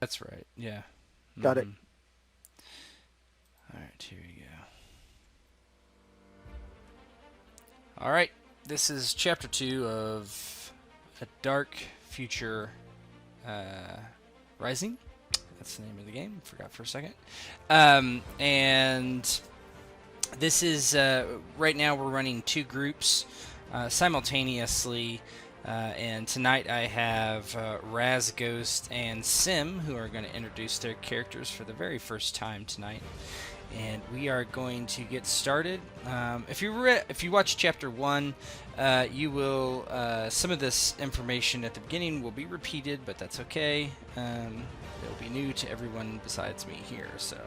That's right. Yeah. Got it. All right, here we go. All right, this is chapter 2 of A Dark Future uh, Rising. That's the name of the game. Forgot for a second. And this is right now we're running two groups simultaneously. And tonight I have Raz, Ghost, and Sim, who are going to introduce their characters for the very first time tonight. And we are going to get started. If you watch chapter 1, you will some of this information at the beginning will be repeated, but that's okay. It'll be new to everyone besides me here. So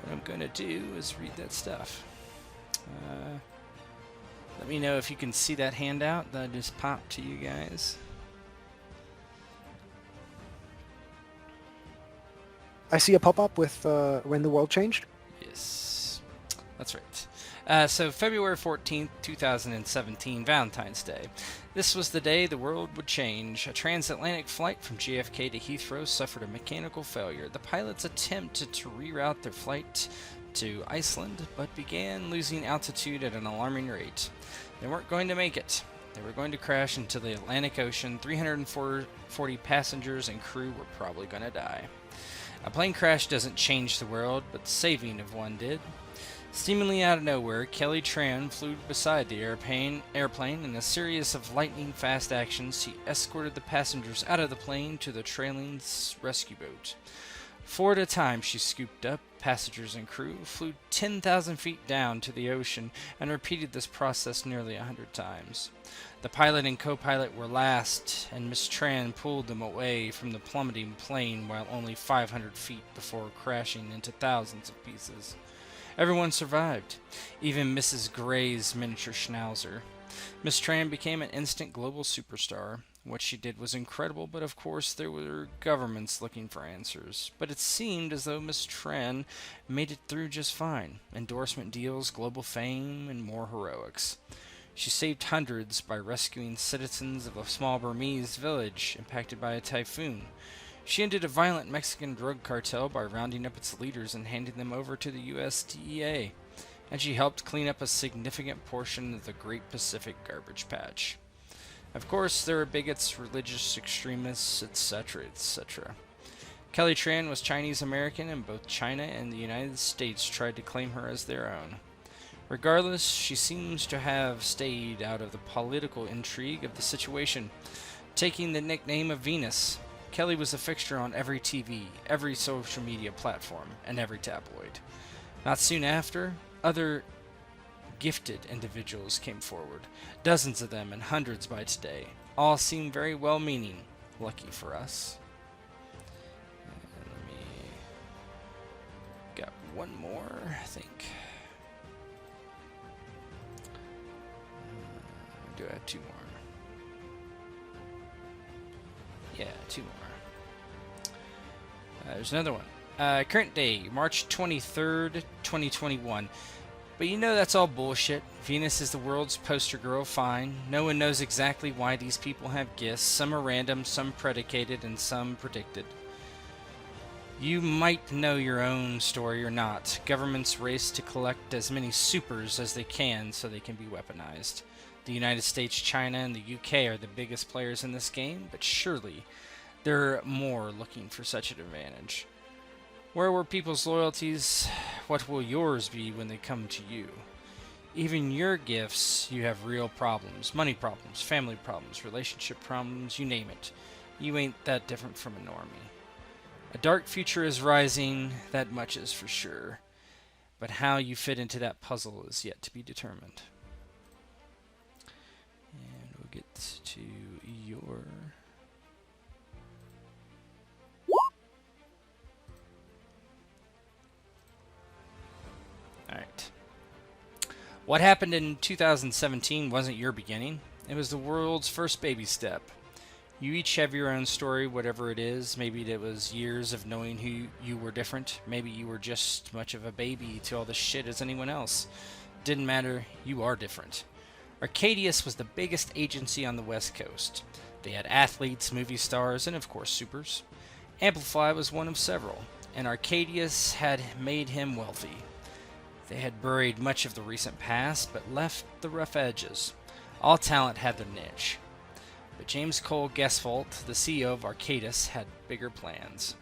what I'm going to do is read that stuff. Let me know if you can see that handout that I just popped to you guys. I see a pop-up with when the world changed. Yes, that's right. So February 14th, 2017, Valentine's Day. This was the day the world would change. A transatlantic flight from JFK to Heathrow suffered a mechanical failure. The pilots attempted to reroute their flight to Iceland, but began losing altitude at an alarming rate. They weren't going to make it. They were going to crash into the Atlantic Ocean. 340 passengers and crew were probably going to die. A plane crash doesn't change the world, but the saving of one did. Seemingly out of nowhere, Kelly Tran flew beside the airplane. In a series of lightning-fast actions, he escorted the passengers out of the plane to the trailing rescue boat. 4 at a time, she scooped up passengers and crew, flew 10,000 feet down to the ocean, and repeated this process nearly 100 times. The pilot and co-pilot were last, and Miss Tran pulled them away from the plummeting plane while only 500 feet before crashing into thousands of pieces. Everyone survived, even Mrs. Gray's miniature schnauzer. Miss Tran became an instant global superstar. What she did was incredible, but of course there were governments looking for answers. But it seemed as though Miss Tran made it through just fine. Endorsement deals, global fame, and more heroics. She saved hundreds by rescuing citizens of a small Burmese village impacted by a typhoon. She ended a violent Mexican drug cartel by rounding up its leaders and handing them over to the USDA. And she helped clean up a significant portion of the Great Pacific Garbage Patch. Of course, there were bigots, religious extremists, etc., etc. Kelly Tran was Chinese American, and both China and the United States tried to claim her as their own. Regardless, she seems to have stayed out of the political intrigue of the situation, taking the nickname of Venus. Kelly was a fixture on every TV, every social media platform, and every tabloid. Not soon after, other gifted individuals came forward, dozens of them and hundreds by today. All seem very well-meaning, lucky for us. And let me... got one more, I think. Do I have two more? Yeah, two more. There's another one. Current day, March 23rd, 2021. But you know that's all bullshit. Venus is the world's poster girl, fine. No one knows exactly why these people have gifts. Some are random, some predicated, and some predicted. You might know your own story or not. Governments race to collect as many supers as they can so they can be weaponized. The United States, China, and the UK are the biggest players in this game, but surely there are more looking for such an advantage. Where were people's loyalties? What will yours be when they come to you? Even your gifts, you have real problems. Money problems, family problems, relationship problems, you name it. You ain't that different from a normie. A dark future is rising, that much is for sure. But how you fit into that puzzle is yet to be determined. And we'll get to your... Alright. What happened in 2017 wasn't your beginning. It was the world's first baby step. You each have your own story, whatever it is. Maybe it was years of knowing who you were different. Maybe you were just much of a baby to all this shit as anyone else. Didn't matter, you are different. Arcadius was the biggest agency on the West Coast. They had athletes, movie stars, and of course supers. Amplify was one of several, and Arcadius had made him wealthy. They had buried much of the recent past, but left the rough edges. All talent had their niche. But James Cole Gesfolt, the CEO of Arcadius, had bigger plans.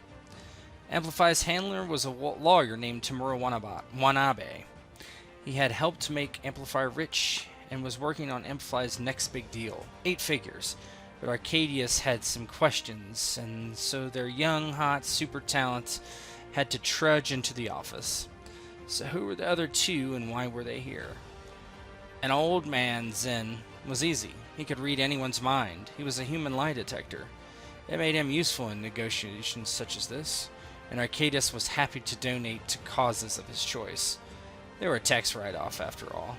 Amplify's handler was a lawyer named Tamura Wanabe. He had helped make Amplify rich and was working on Amplify's next big deal, 8 figures. But Arcadius had some questions, and so their young, hot, super talent had to trudge into the office. So who were the other 2 and why were they here? An old man, Zen, was easy. He could read anyone's mind. He was a human lie detector. It made him useful in negotiations such as this, and Arcadius was happy to donate to causes of his choice. They were a tax write-off, after all.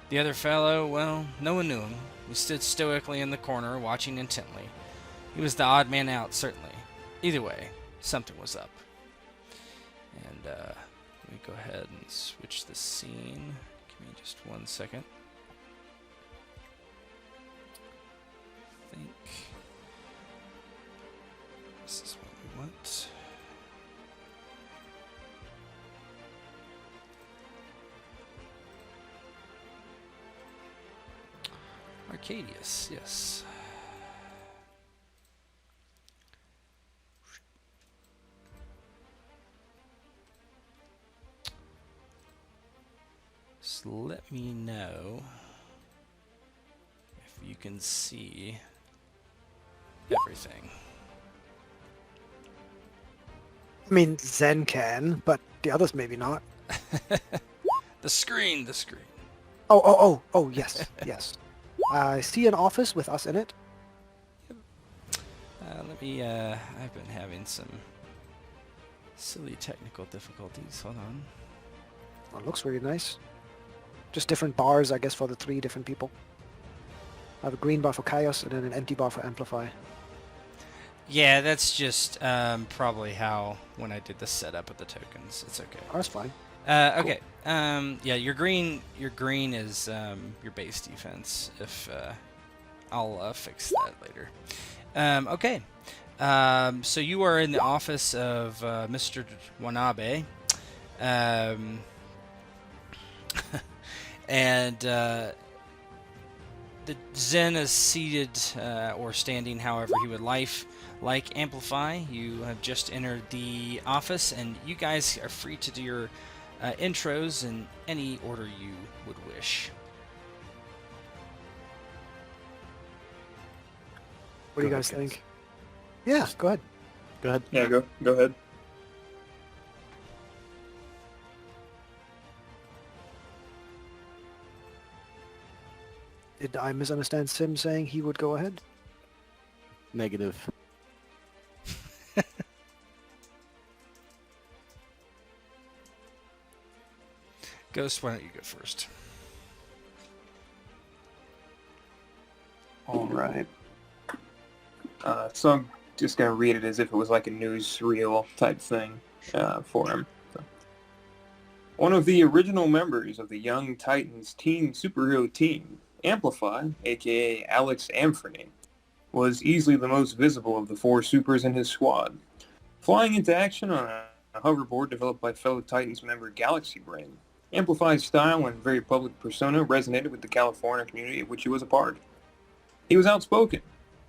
The other fellow, well, no one knew him. He stood stoically in the corner, watching intently. He was the odd man out, certainly. Either way, something was up. And, let me go ahead and switch the scene. Give me just 1 second. I think this is what we want. Arcadius, yes. So let me know if you can see everything. I mean, Zen can, but the others maybe not. The screen. Oh, yes, yes. I see an office with us in it. I've been having some silly technical difficulties. Hold on. Well, it looks really nice. Just different bars, I guess, for the 3 different people. I have a green bar for Chaos and then an empty bar for Amplify. Yeah, that's just probably how, when I did the setup of the tokens. It's okay. Oh, that's fine. Okay. Yeah, your green is your base defense. If I'll fix that later. Okay. So you are in the office of Mr. Wanabe, and the Zen is seated or standing, however he would like Amplify. You have just entered the office, and you guys are free to do your intros in any order you would wish. What do you guys think? Yeah, go ahead. Go ahead. Yeah, go ahead. Did I misunderstand Sim saying he would go ahead? Negative. Ghost, why don't you go first? All right. So I'm just going to read it as if it was like a newsreel type thing for him. So. One of the original members of the Young Titans teen superhero team, Amplify, aka Alex Ampherney, was easily the most visible of the 4 supers in his squad. Flying into action on a hoverboard developed by fellow Titans member Galaxy Brain, Amplify's style and very public persona resonated with the California community of which he was a part. He was outspoken,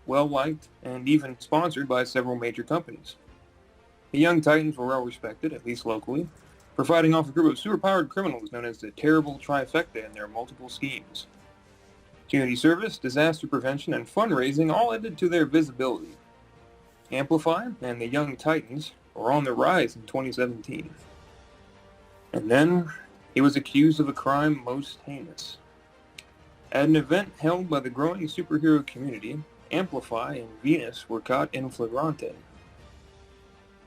well-liked, and even sponsored by several major companies. The Young Titans were well-respected, at least locally, for fighting off a group of superpowered criminals known as the Terrible Trifecta in their multiple schemes. Community service, disaster prevention, and fundraising all added to their visibility. Amplify and the Young Titans were on the rise in 2017. And then he was accused of a crime most heinous. At an event held by the growing superhero community, Amplify and Venus were caught in flagrante.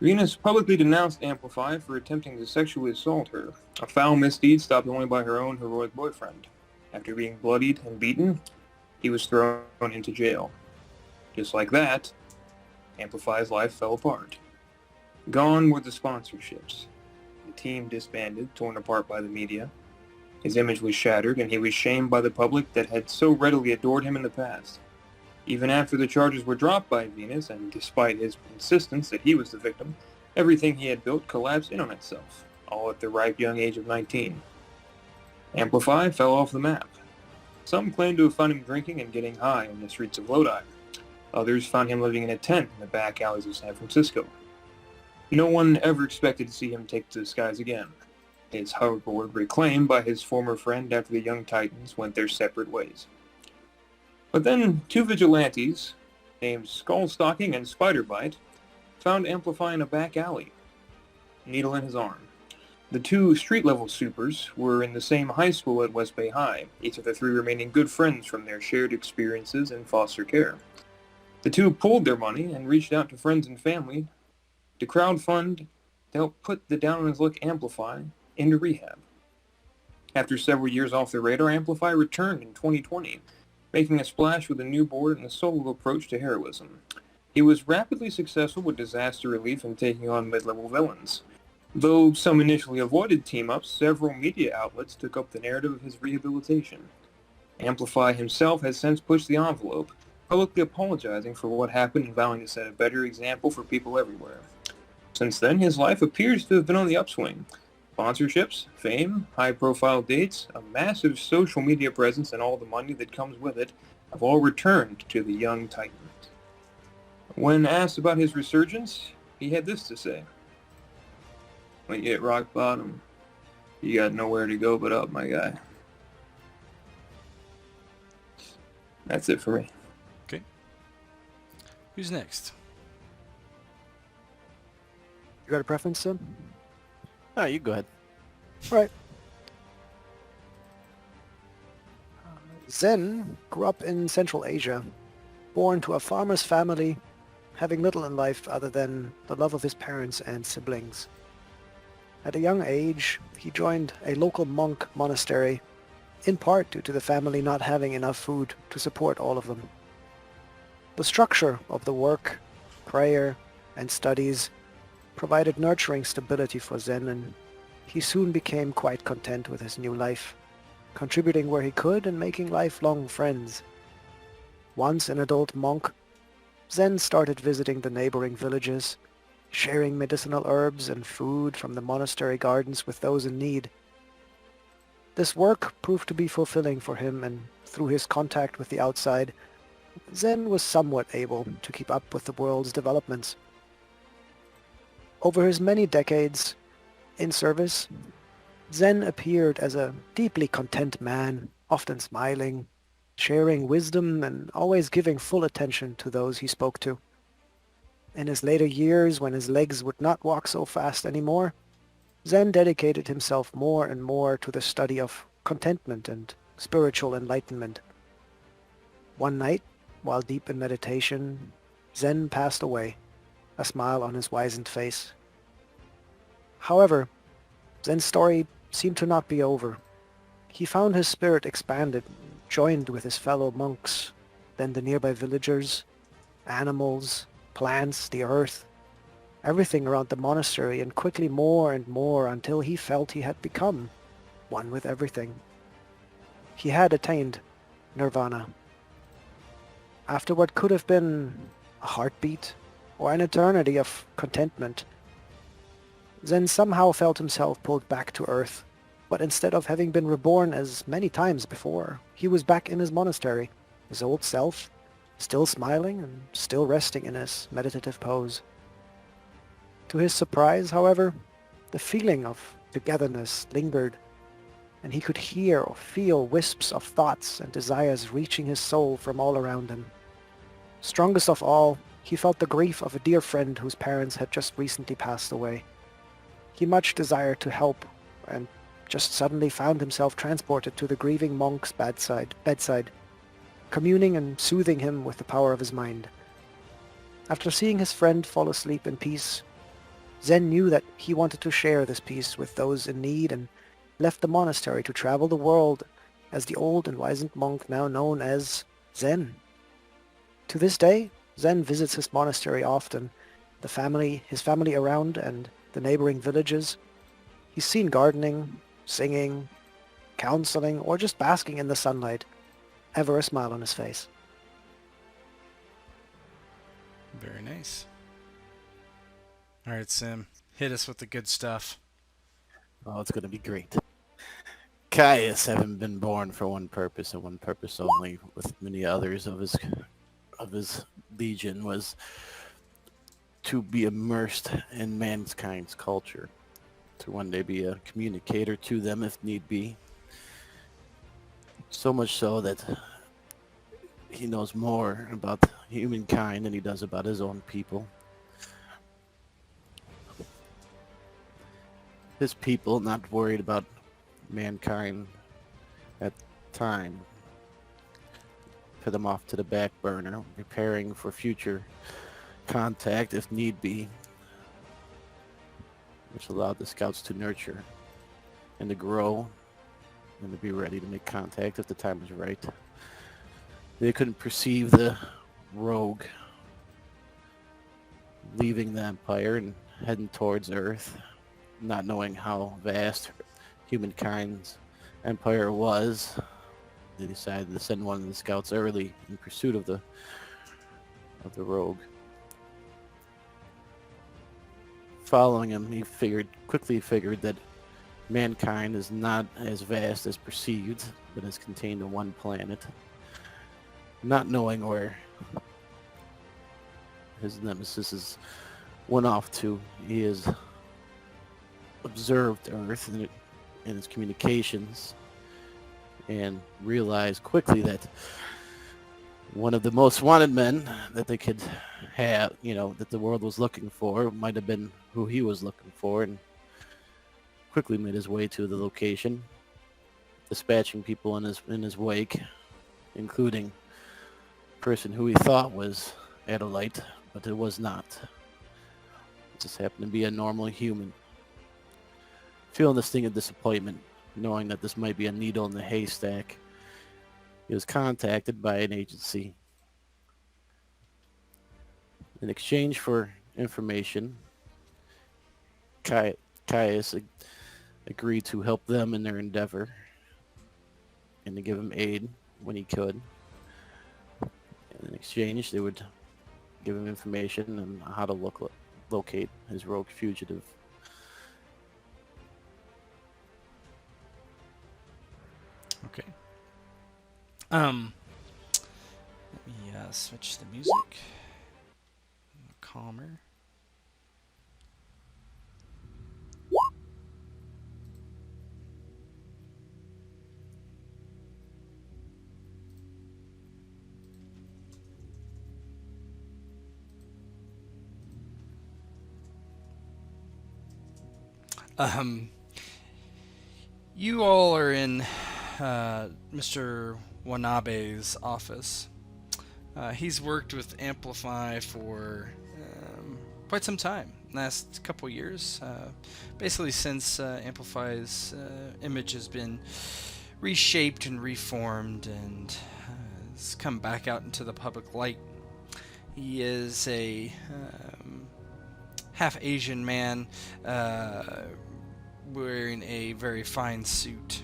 Venus publicly denounced Amplify for attempting to sexually assault her, a foul misdeed stopped only by her own heroic boyfriend. After being bloodied and beaten, he was thrown into jail. Just like that, Amplify's life fell apart. Gone were the sponsorships. The team disbanded, torn apart by the media. His image was shattered, and he was shamed by the public that had so readily adored him in the past. Even after the charges were dropped by Venus, and despite his insistence that he was the victim, everything he had built collapsed in on itself, all at the ripe young age of 19. Amplify fell off the map. Some claim to have found him drinking and getting high in the streets of Lodi. Others found him living in a tent in the back alleys of San Francisco. No one ever expected to see him take to the skies again. His hoverboard reclaimed by his former friend after the young Titans went their separate ways. But then two vigilantes, named Skullstocking and Spiderbite, found Amplify in a back alley, needle in his arm. The two street-level supers were in the same high school at West Bay High, each of the three remaining good friends from their shared experiences in foster care. The two pooled their money and reached out to friends and family to crowdfund to help put the down-on-his-luck Amplify into rehab. After several years off the radar, Amplify returned in 2020, making a splash with a new board and a solo approach to heroism. He was rapidly successful with disaster relief and taking on mid-level villains. Though some initially avoided team-ups, several media outlets took up the narrative of his rehabilitation. Amplify himself has since pushed the envelope, publicly apologizing for what happened and vowing to set a better example for people everywhere. Since then, his life appears to have been on the upswing. Sponsorships, fame, high-profile dates, a massive social media presence, and all the money that comes with it have all returned to the young Titan. When asked about his resurgence, he had this to say: "When you hit rock bottom, you got nowhere to go but up, my guy." That's it for me. Okay. Who's next? You got a preference, Sim? Oh, you go ahead. All right. Zen grew up in Central Asia, born to a farmer's family, having little in life other than the love of his parents and siblings. At a young age, he joined a local monk monastery, in part due to the family not having enough food to support all of them. The structure of the work, prayer, and studies provided nurturing stability for Zen, and he soon became quite content with his new life, contributing where he could and making lifelong friends. Once an adult monk, Zen started visiting the neighboring villages, sharing medicinal herbs and food from the monastery gardens with those in need. This work proved to be fulfilling for him, and through his contact with the outside, Zen was somewhat able to keep up with the world's developments. Over his many decades in service, Zen appeared as a deeply content man, often smiling, sharing wisdom, and always giving full attention to those he spoke to. In his later years, when his legs would not walk so fast anymore, Zen dedicated himself more and more to the study of contentment and spiritual enlightenment. One night, while deep in meditation, Zen passed away, a smile on his wizened face. However, Zen's story seemed to not be over. He found his spirit expanded, joined with his fellow monks, then the nearby villagers, animals, plants, the earth, everything around the monastery, and quickly more and more until he felt he had become one with everything. He had attained nirvana. After what could have been a heartbeat or an eternity of contentment, Zen somehow felt himself pulled back to earth, but instead of having been reborn as many times before, he was back in his monastery, his old self, still smiling and still resting in his meditative pose. To his surprise, however, the feeling of togetherness lingered, and he could hear or feel wisps of thoughts and desires reaching his soul from all around him. Strongest of all, he felt the grief of a dear friend whose parents had just recently passed away. He much desired to help, and just suddenly found himself transported to the grieving monk's bedside, communing and soothing him with the power of his mind. After seeing his friend fall asleep in peace, Zen knew that he wanted to share this peace with those in need, and left the monastery to travel the world as the old and wizened monk now known as Zen. To this day, Zen visits his monastery often, his family around, and the neighboring villages. He's seen gardening, singing, counseling, or just basking in the sunlight, ever a smile on his face. Very nice. All right, Sim. Hit us with the good stuff. Oh, it's gonna be great. Caius, having been born for one purpose and one purpose only, with many others of his legion, was to be immersed in mankind's culture, to one day be a communicator to them if need be. So much so that he knows more about humankind than he does about his own people. His people, not worried about mankind at the time, put them off to the back burner, preparing for future contact if need be, which allowed the scouts to nurture and to grow and to be ready to make contact if the time was right. They couldn't perceive the rogue leaving the Empire and heading towards Earth, not knowing how vast humankind's empire was. They decided to send one of the scouts early in pursuit of the rogue. Following him, he quickly figured that mankind is not as vast as perceived, but is contained in one planet. Not knowing where his nemesis went off to, he has observed Earth and its communications, and realized quickly that one of the most wanted men that they could have, that the world was looking for, might have been who he was looking for, and quickly made his way to the location, dispatching people in his wake, including a person who he thought was Adolite, but it was not. It just happened to be a normal human. Feeling the sting of disappointment, knowing that this might be a needle in the haystack, he was contacted by an agency. In exchange for information, Caius agreed to help them in their endeavor and to give him aid when he could. In exchange, they would give him information on how to locate his rogue fugitive. Okay. Let me switch the music. Calmer. You all are in Mr. Wanabe's office. He's worked with Amplify for quite some time, last couple years. Basically since Amplify's image has been reshaped and reformed and has come back out into the public light. He is a half Asian man wearing a very fine suit.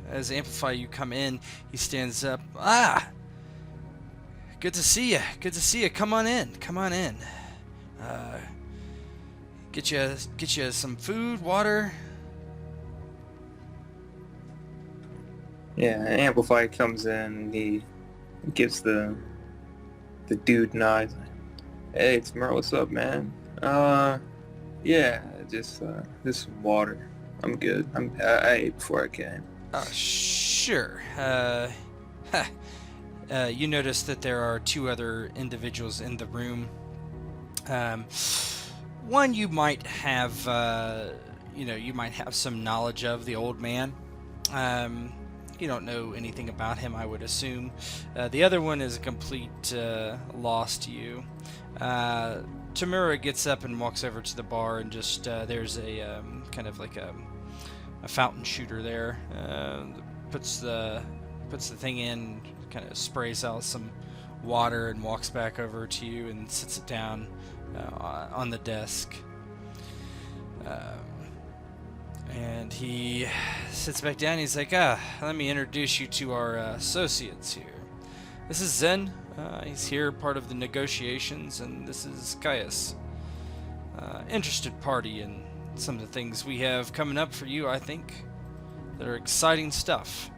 As Amplify you come in, he stands up. Good to see you. Good to see you. Come on in. Come on in. Get you some food, water. Yeah, Amplify comes in. He gives the dude nod. Hey, it's Merle. What's up, man? Yeah, just some water. I'm good. I ate before I came. Sure. You notice that there are two other individuals in the room. One you might have, you might have some knowledge of, the old man. You don't know anything about him, I would assume. The other one is a complete loss to you. Tamura gets up and walks over to the bar, and just there's a kind of like a fountain shooter there. Puts the thing in, kind of sprays out some water, and walks back over to you and sits it down on the desk. And he sits back down. He's like, let me introduce you to our associates here. This is Zen, He's here, part of the negotiations, and this is Caius. Interested party in some of the things we have coming up for you, I think. They're exciting stuff.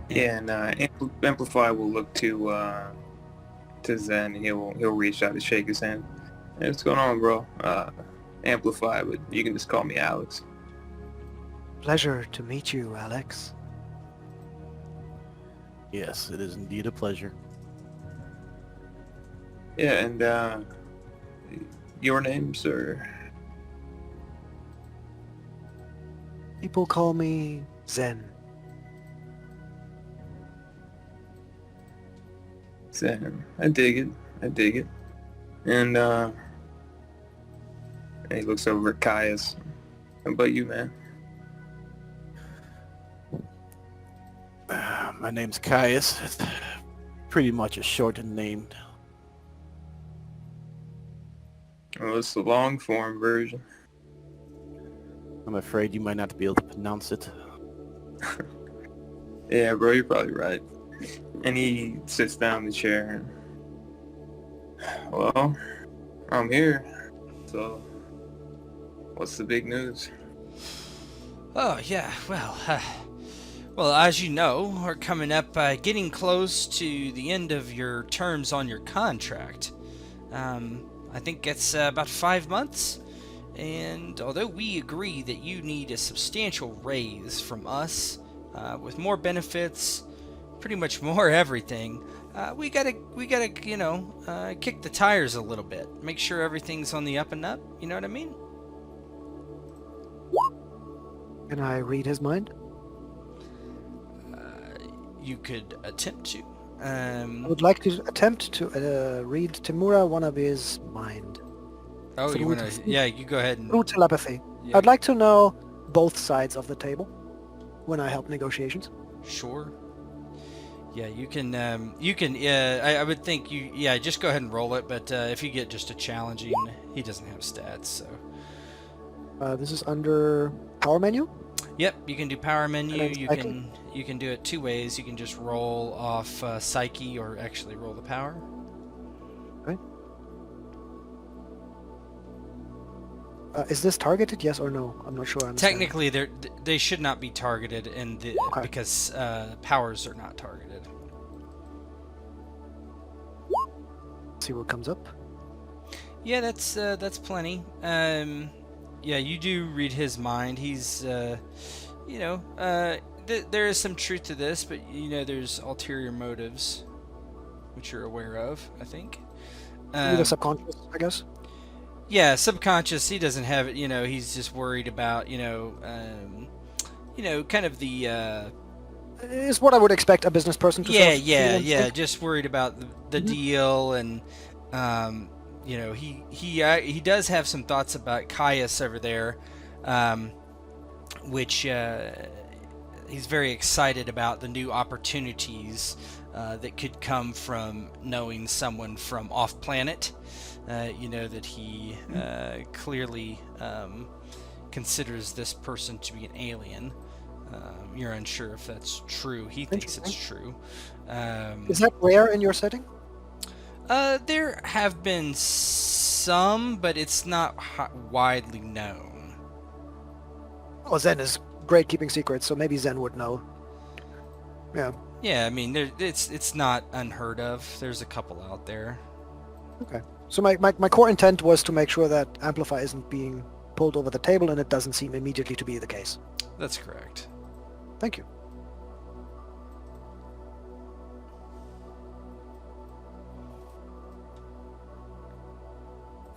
Yeah, and Amplify will look to Zen, and he'll reach out to shake his hand. Hey, what's going on, bro? Amplify, but you can just call me Alex. Pleasure to meet you, Alex. Yes, it is indeed a pleasure. Yeah, and your name, sir? People call me Zen. Zen. I dig it. I dig it. And he looks over at Caius. How about you, man? My name's Caius. It's pretty much a shortened name. Well, it's the long form version. I'm afraid you might not be able to pronounce it. Yeah, bro, you're probably right. And he sits down in the chair. Well, I'm here. So, what's the big news? Oh, yeah, well, as you know, we're coming up, getting close to the end of your terms on your contract. I think it's about 5 months, and although we agree that you need a substantial raise from us, with more benefits, pretty much more everything, we gotta, you know, kick the tires a little bit, make sure everything's on the up and up, you know what I mean? Can I read his mind? You could attempt to. I would like to attempt to read Timura Wanabe's mind. Oh, you wanna? Yeah, you go ahead and. Through telepathy. Yeah, I'd like to know both sides of the table when I help negotiations. Sure. Yeah, you can. I would think you. Yeah, just go ahead and roll it. But if you get just a challenging, he doesn't have stats, so. This is under power menu. Yep, you can do power menu. And then You can do it two ways. You can just roll off psyche, or actually roll the power. Okay. Is this targeted? Yes or no? I'm not sure. I understand. Technically, they should not be targeted, Okay. because powers are not targeted. Let's see what comes up. Yeah, that's plenty. Yeah, you do read his mind. He's, you know, there is some truth to this, but you know, there's ulterior motives, which you're aware of, I think. Either subconscious, I guess. Yeah, subconscious. He doesn't have it. You know, he's just worried about, you know, kind of the. Is what I would expect a business person to. Yeah, sort of feel and think. just worried about the deal, and you know, he does have some thoughts about Caius over there, which he's very excited about the new opportunities that could come from knowing someone from off planet. You know, that he clearly considers this person to be an alien. You're unsure if that's true. He thinks it's true. Is that rare in your setting? There have been some, but it's not widely known. Oh, Zen is great keeping secrets, so maybe Zen would know. Yeah. Yeah, I mean, it's not unheard of. There's a couple out there. Okay. So my core intent was to make sure that Amplify isn't being pulled over the table, and it doesn't seem immediately to be the case. That's correct. Thank you.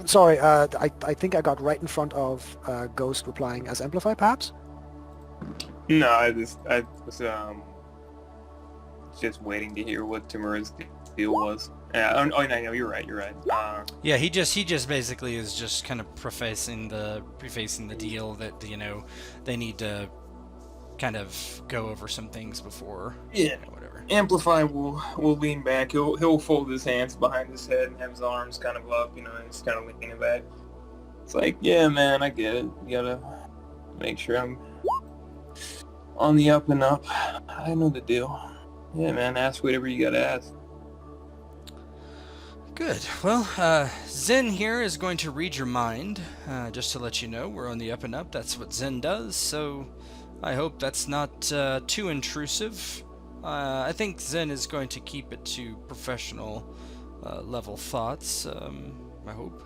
Sorry, I think I got right in front of Ghost replying as Amplify, perhaps? No, I was just waiting to hear what Timura's deal was. Yeah. Oh, no, you're right. Yeah, he just basically is just kind of prefacing the deal that, you know, they need to kind of go over some things before. Yeah. You know, whatever. Amplify will lean back. He'll fold his hands behind his head and have his arms kind of up, you know, and he's kind of leaning back. It's like, yeah, man, I get it. You gotta make sure I'm On the up and up. I know the deal. Yeah, man, ask whatever you gotta ask. Good. Well, Zen here is going to read your mind. Just to let you know, we're on the up and up. That's what Zen does, so I hope that's not too intrusive. I think Zen is going to keep it to professional level thoughts, I hope.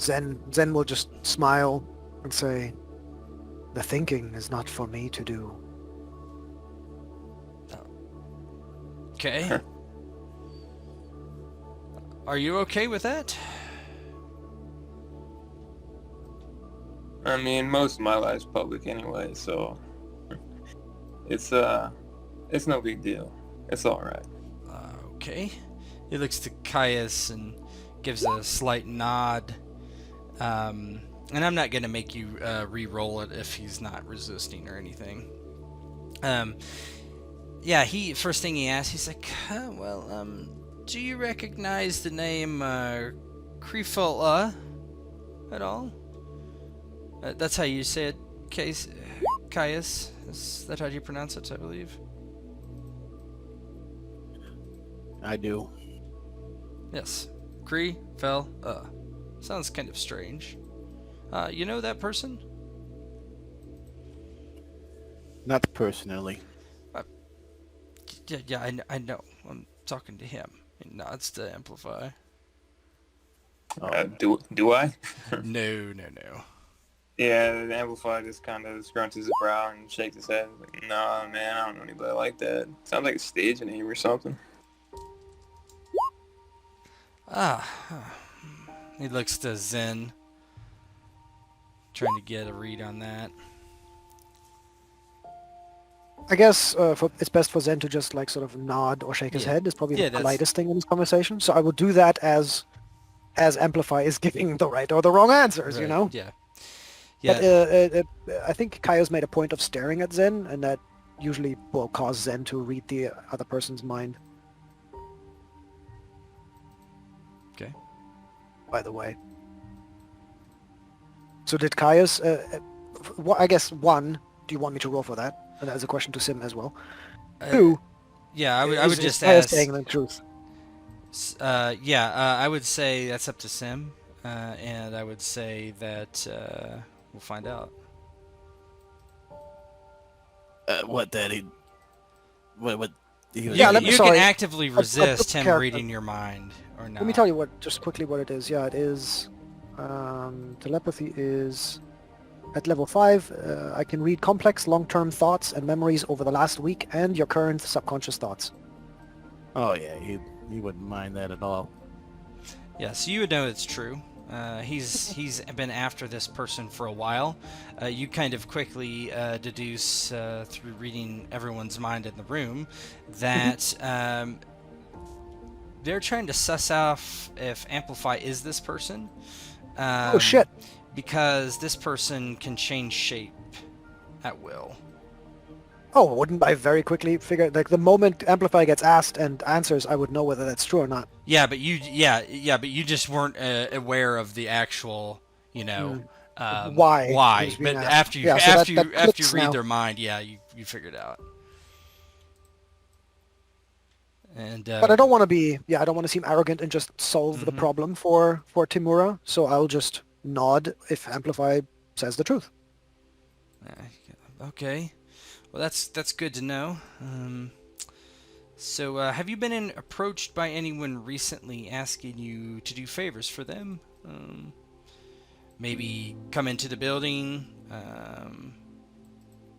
Zen will just smile and say, "The thinking is not for me to do." Okay. Are you okay with that? I mean, most of my life's public anyway, so it's no big deal. It's all right. Okay. He looks to Caius and gives a slight nod. And I'm not going to make you re-roll it if he's not resisting or anything. Yeah, first thing he asks, he's like, do you recognize the name Krifala at all? That's how you say it, Caius. Is that how you pronounce it, I believe? I do. Yes. Krifala. Sounds kind of strange. You know that person? Not personally. Yeah, I know. I'm talking to him. He nods to Amplify. Do I? No. Yeah, the Amplify just kind of scrunches his brow and shakes his head. Like, nah, man, I don't know anybody like that. Sounds like a stage name or something. He looks to Zen, trying to get a read on that. I guess it's best for Zen to just like sort of nod or shake his head. It's probably the politest thing in this conversation. So I will do that as Amplify is giving the right or the wrong answers, you know? Yeah. But I think Kaio's made a point of staring at Zen, and that usually will cause Zen to read the other person's mind. Okay. By the way. So did Caius... I guess, one, do you want me to roll for that? And as a question to Sim as well. Two... Yeah, I would just Caius ask... saying the truth? I would say that's up to Sim. And I would say that we'll find out. What that he... What he was... You let me- can sorry. actively resist him character. reading your mind, or not. Let me tell you just quickly what it is. Yeah, it is... telepathy is... At level 5, I can read complex long-term thoughts and memories over the last week and your current subconscious thoughts. Oh yeah, he wouldn't mind that at all. Yeah, so you would know it's true. He's been after this person for a while. You kind of quickly deduce through reading everyone's mind in the room that they're trying to suss off if Amplify is this person. Oh shit! Because this person can change shape at will. Oh, wouldn't I very quickly figure... Like, the moment Amplify gets asked and answers, I would know whether that's true or not. Yeah, but you just weren't aware of the actual, Why? Why? He's being But asked. after you Yeah, so after that you after you clicks read now. their mind, yeah, you figured out. And But I don't want to be... Yeah, I don't want to seem arrogant and just solve the problem for Timura, so I'll just nod if Amplify says the truth. Okay. Well, that's good to know. So, have you been approached by anyone recently asking you to do favors for them? Maybe come into the building,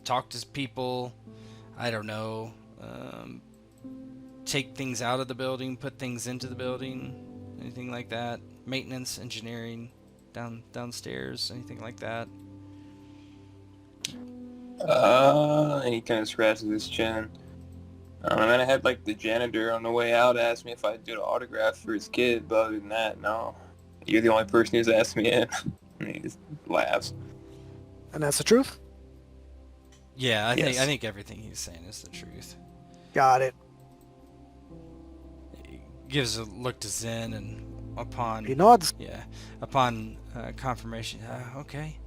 talk to people, I don't know, take things out of the building, put things into the building, anything like that? Maintenance, engineering, downstairs, anything like that? And he kind of scratches his chin. And then I had like the janitor on the way out ask me if I'd do the autograph for his kid, but other than that, no. You're the only person who's asked me in. And he just laughs. And that's the truth? Yeah, I Yes. think everything he's saying is the truth. Got it. He gives a look to Zen and upon He nods. upon confirmation. Okay.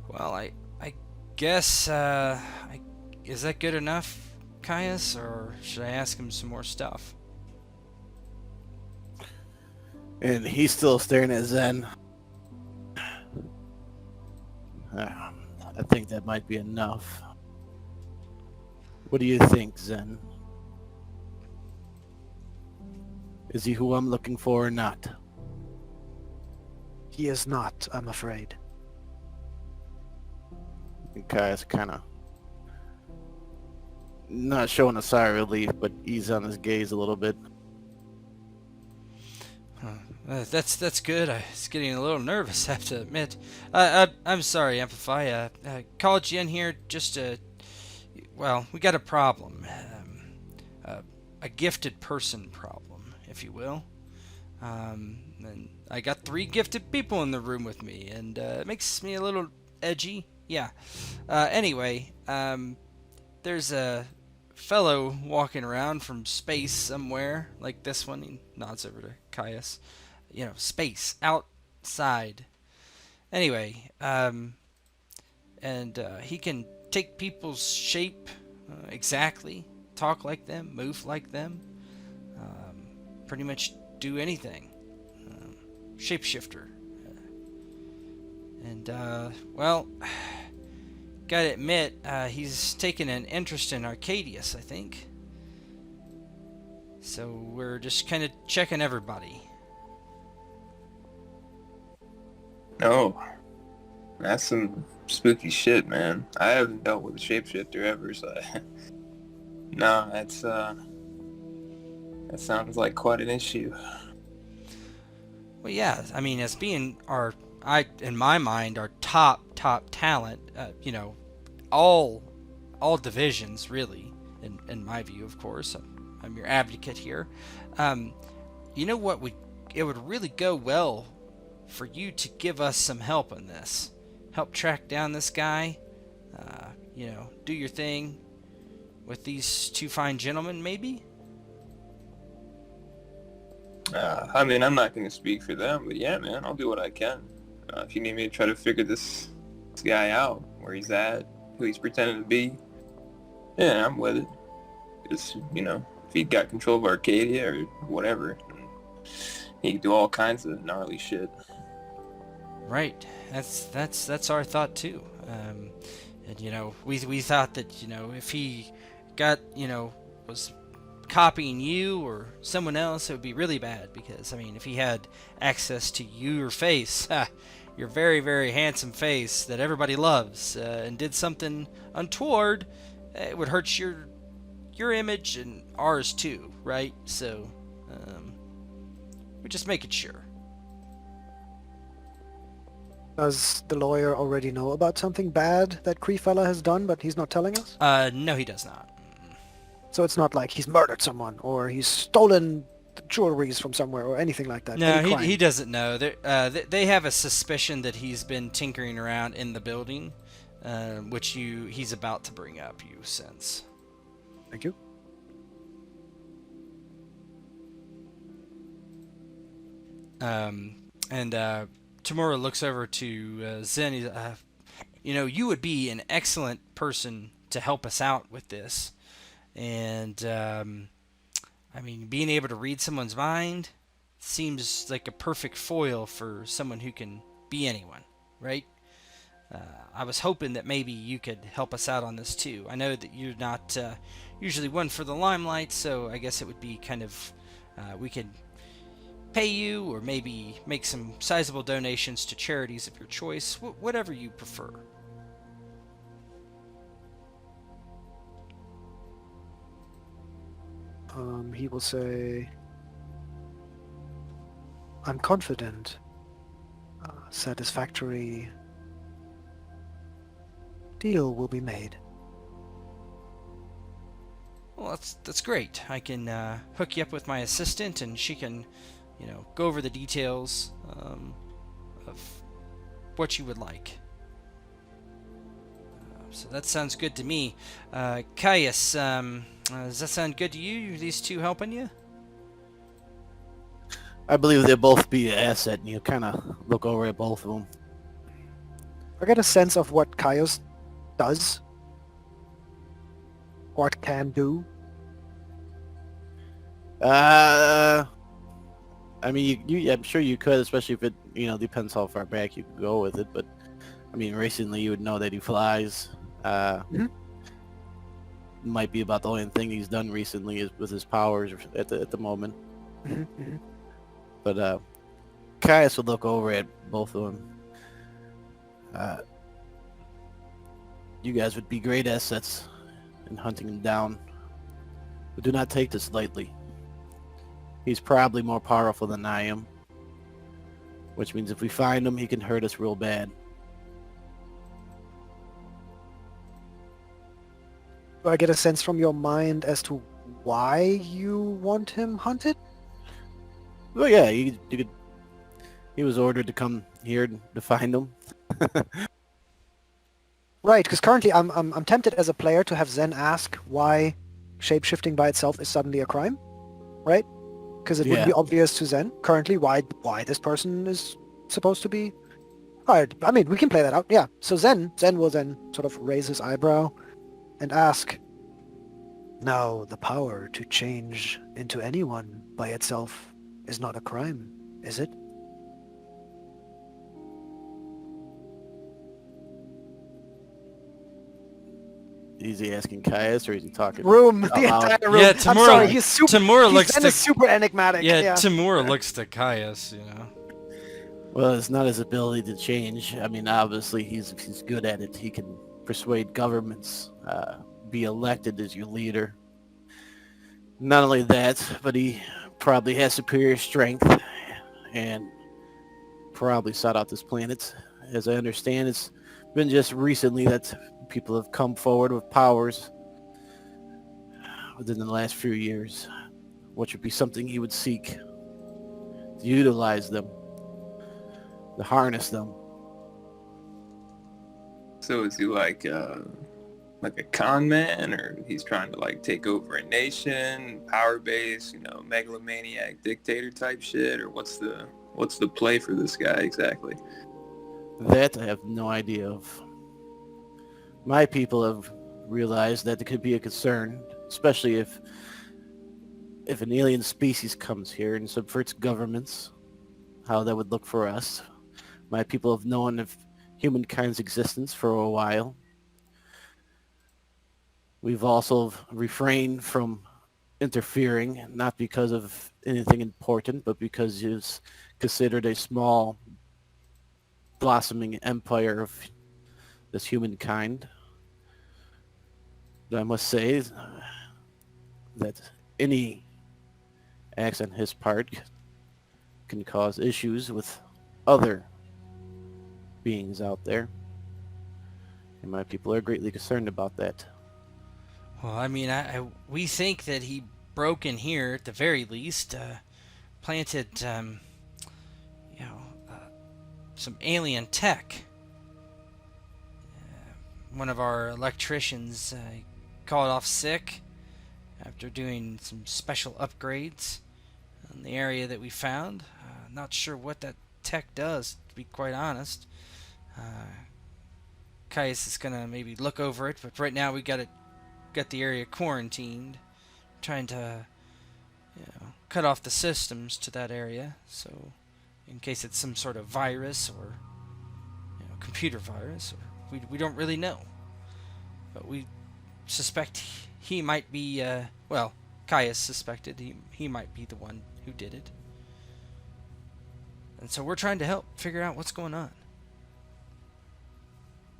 Well, I guess is that good enough, Caius, or should I ask him some more stuff? And he's still staring at Zen. I think that might be enough. What do you think, Zen? Is he who I'm looking for or not? He is not, I'm afraid. And Kai's kind of not showing a sigh of relief, but ease on his gaze a little bit. That's good. I was getting a little nervous, I have to admit. I'm sorry, Amplify. Called you in here just to... Well, we got a problem. A gifted person problem, if you will. And I got 3 gifted people in the room with me, and it makes me a little edgy. Yeah. Anyway, there's a fellow walking around from space somewhere, like this one. He nods over to Caius. You know, space, outside. Anyway, and he can take people's shape exactly, talk like them, move like them, pretty much do anything. Shapeshifter. And, well, gotta admit, he's taken an interest in Arcadius, I think. So we're just kind of checking everybody. Oh, that's some spooky shit, man. I haven't dealt with a shapeshifter ever, so no, that sounds like quite an issue. Well, yeah, I mean, as being in my mind, our top talent, you know, all divisions, really, in my view, of course. I'm your advocate here. You know what? It would really go well for you to give us some help on this. Help track down this guy. You know, do your thing with these 2 fine gentlemen, maybe? I mean, I'm not going to speak for them, but yeah, man, I'll do what I can. If you need me to try to figure this guy out, where he's at, who he's pretending to be, yeah, I'm with it. Just, you know, if he got control of Arcadia or whatever, he could do all kinds of gnarly shit. Right. That's our thought too. And you know, we thought that, you know, if he got, you know, was copying you or someone else, it would be really bad, because I mean, if he had access to your face, your very, very handsome face that everybody loves, and did something untoward, it would hurt your image and ours too, right? So we're just making sure. Does the lawyer already know about something bad that Cree fella has done, but he's not telling us? No, he does not. So it's not like he's murdered someone, or he's stolen the jewelries from somewhere, or anything like that? No, Any crime? he doesn't know. They have a suspicion that he's been tinkering around in the building, which he's about to bring up, you sense. Thank you. And Tamura looks over to Zen. He's, you know, you would be an excellent person to help us out with this. And, I mean, being able to read someone's mind seems like a perfect foil for someone who can be anyone, right? I was hoping that maybe you could help us out on this too. I know that you're not usually one for the limelight, so I guess it would be kind of, we could pay you, or maybe make some sizable donations to charities of your choice, whatever you prefer. He will say, I'm confident satisfactory deal will be made. Well, that's great. I can hook you up with my assistant, and she can, you know, go over the details of what you would like. So that sounds good to me. Caius, does that sound good to you? These 2 helping you? I believe they'll both be an asset, and you kind of look over at both of them. I get a sense of what Caius does, or can do. I mean, I'm sure you could, especially if it, depends how far back you can go with it. But I mean, recently you would know that he flies. Might be about the only thing he's done recently is with his powers at the moment. But Caius would look over at both of them. You guys would be great assets in hunting him down, but do not take this lightly. He's probably more powerful than I am, which means if we find him, he can hurt us real bad. Do I get a sense from your mind as to why you want him hunted? Well, yeah, you could. He was ordered to come here to find him. Right, because currently I'm tempted as a player to have Zen ask why shapeshifting by itself is suddenly a crime, right? Because it would be obvious to Zen currently why this person is supposed to be hired. I mean, we can play that out. Yeah. So Zen will then sort of raise his eyebrow and ask, "Now, the power to change into anyone by itself is not a crime, is it?" Is he asking Caius or is he talking? Room, the loud? entire room. Yeah, I'm sorry, he's super. Tamura looks Zen to is super enigmatic. yeah, Tamura looks to Caius, Well, it's not his ability to change. I mean, obviously he's good at it. He can persuade governments, be elected as your leader. Not only that, but he probably has superior strength and probably sought out this planet. As I understand, it's been just recently that people have come forward with powers within the last few years, which would be something he would seek to utilize them, to harness them. So is he like a con man, or he's trying to like take over a nation, power base, megalomaniac dictator type shit, or what's the play for this guy exactly? That I have no idea of. My people have realized that it could be a concern, especially if an alien species comes here and subverts governments, how that would look for us. My people have known of humankind's existence for a while. We've also refrained from interfering, not because of anything important, but because it's considered a small, blossoming empire of this humankind. I must say that any acts on his part can cause issues with other beings out there, and my people are greatly concerned about that. Well, I mean, we think that he broke in here at the very least, planted, some alien tech. One of our electricians called off sick after doing some special upgrades in the area that we found. Not sure what that tech does, to be quite honest. Caius is gonna maybe look over it, but right now we got the area quarantined, trying to cut off the systems to that area, so in case it's some sort of virus or computer virus, or we don't really know, but we suspect he might be Caius suspected he might be the one who did it, and so we're trying to help figure out what's going on.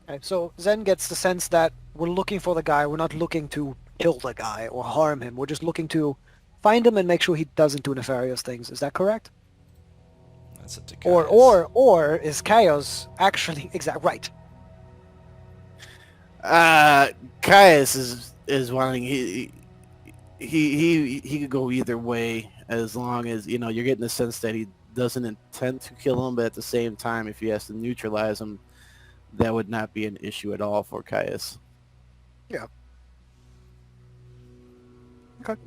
Okay, so Zen gets the sense that we're looking for the guy. We're not looking to kill the guy or harm him. We're just looking to find him and make sure he doesn't do nefarious things. Is that correct? That's up to Caius. Or is Caius actually right? Caius is wanting he could go either way, as long as you're getting the sense that he doesn't intend to kill him, but at the same time, if he has to neutralize him, that would not be an issue at all for Caius. Yeah. Okay.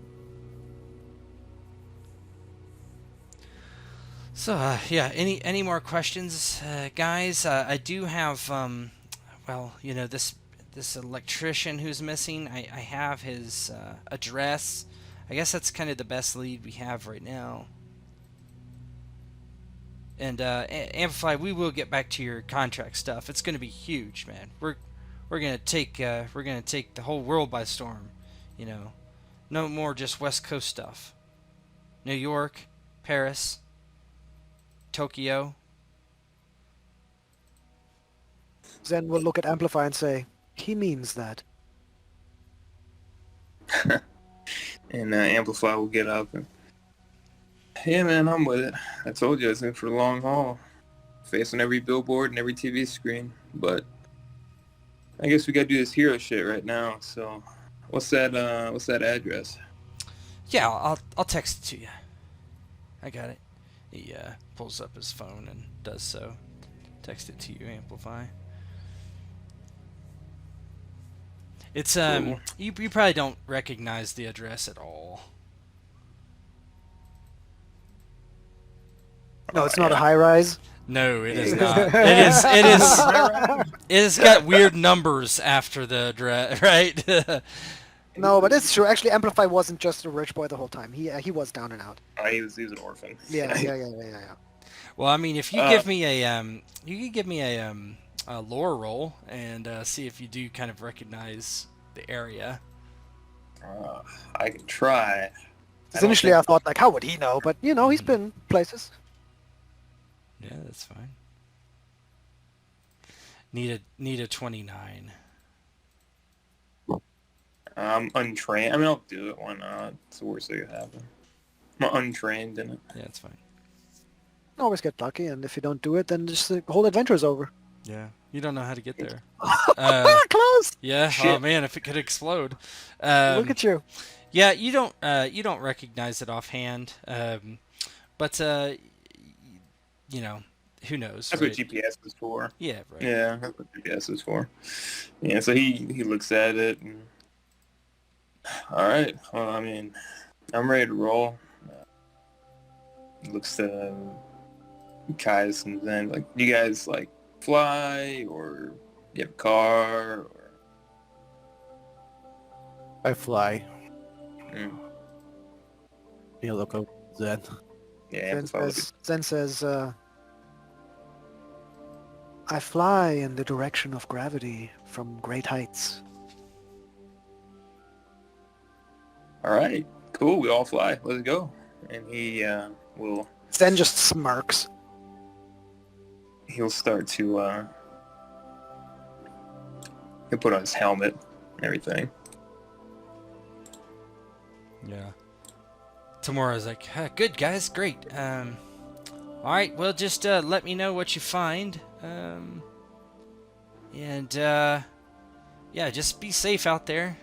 So yeah, any more questions, guys? I do have well, you know, this electrician who's missing. I have his address. I guess that's kind of the best lead we have right now. And Amplify, we will get back to your contract stuff. It's going to be huge, man. We're gonna take the whole world by storm. You know, no more just West Coast stuff. New York, Paris, Tokyo. Zen will look at Amplify and say, he means that. And Amplify will get up and, yeah, man, I'm with it. I told you I was in for the long haul, facing every billboard and every TV screen. But I guess we gotta do this hero shit right now. So, what's that address? Yeah, I'll text it to you. I got it. He pulls up his phone and does so. Text it to you, Amplify. It's Cool. you probably don't recognize the address at all. No, it's not a high rise. No, it is not. It has got weird numbers after the address, right? No, but it's true. Actually, Amplify wasn't just a rich boy the whole time. He was down and out. He was an orphan. Yeah. Well, I mean, if you give me a you could give me a lore roll and see if you do kind of recognize the area. I can try. Because initially I thought, like, how would he know? But, you know, he's been places. Yeah, that's fine. Need a 29. I'm untrained. I mean, I'll do it. Why not? It's the worst that could happen. I'm untrained in it. Yeah, that's fine. Always get lucky, and if you don't do it, then just the whole adventure's over. Yeah, you don't know how to get there. Close! Yeah. Shit. Oh man, if it could explode. Look at you. Yeah, you don't recognize it offhand. But you know, who knows? That's right? what GPS is for. Yeah, right. Yeah, that's what GPS is for. Yeah, so he looks at it and, all right. Well, I mean, I'm ready to roll. Looks to Kai's and then like, you guys like fly or you have a car or? I fly. Mm. You look over Zen. Yeah, Zen says, I fly in the direction of gravity from great heights. all right, cool. We all fly. Let's go. And he will. Zen just smirks. He'll start to. He'll put on his helmet and everything. Yeah. Tomorrow's like, good guys, great. All right, well, just let me know what you find. And yeah, just be safe out there.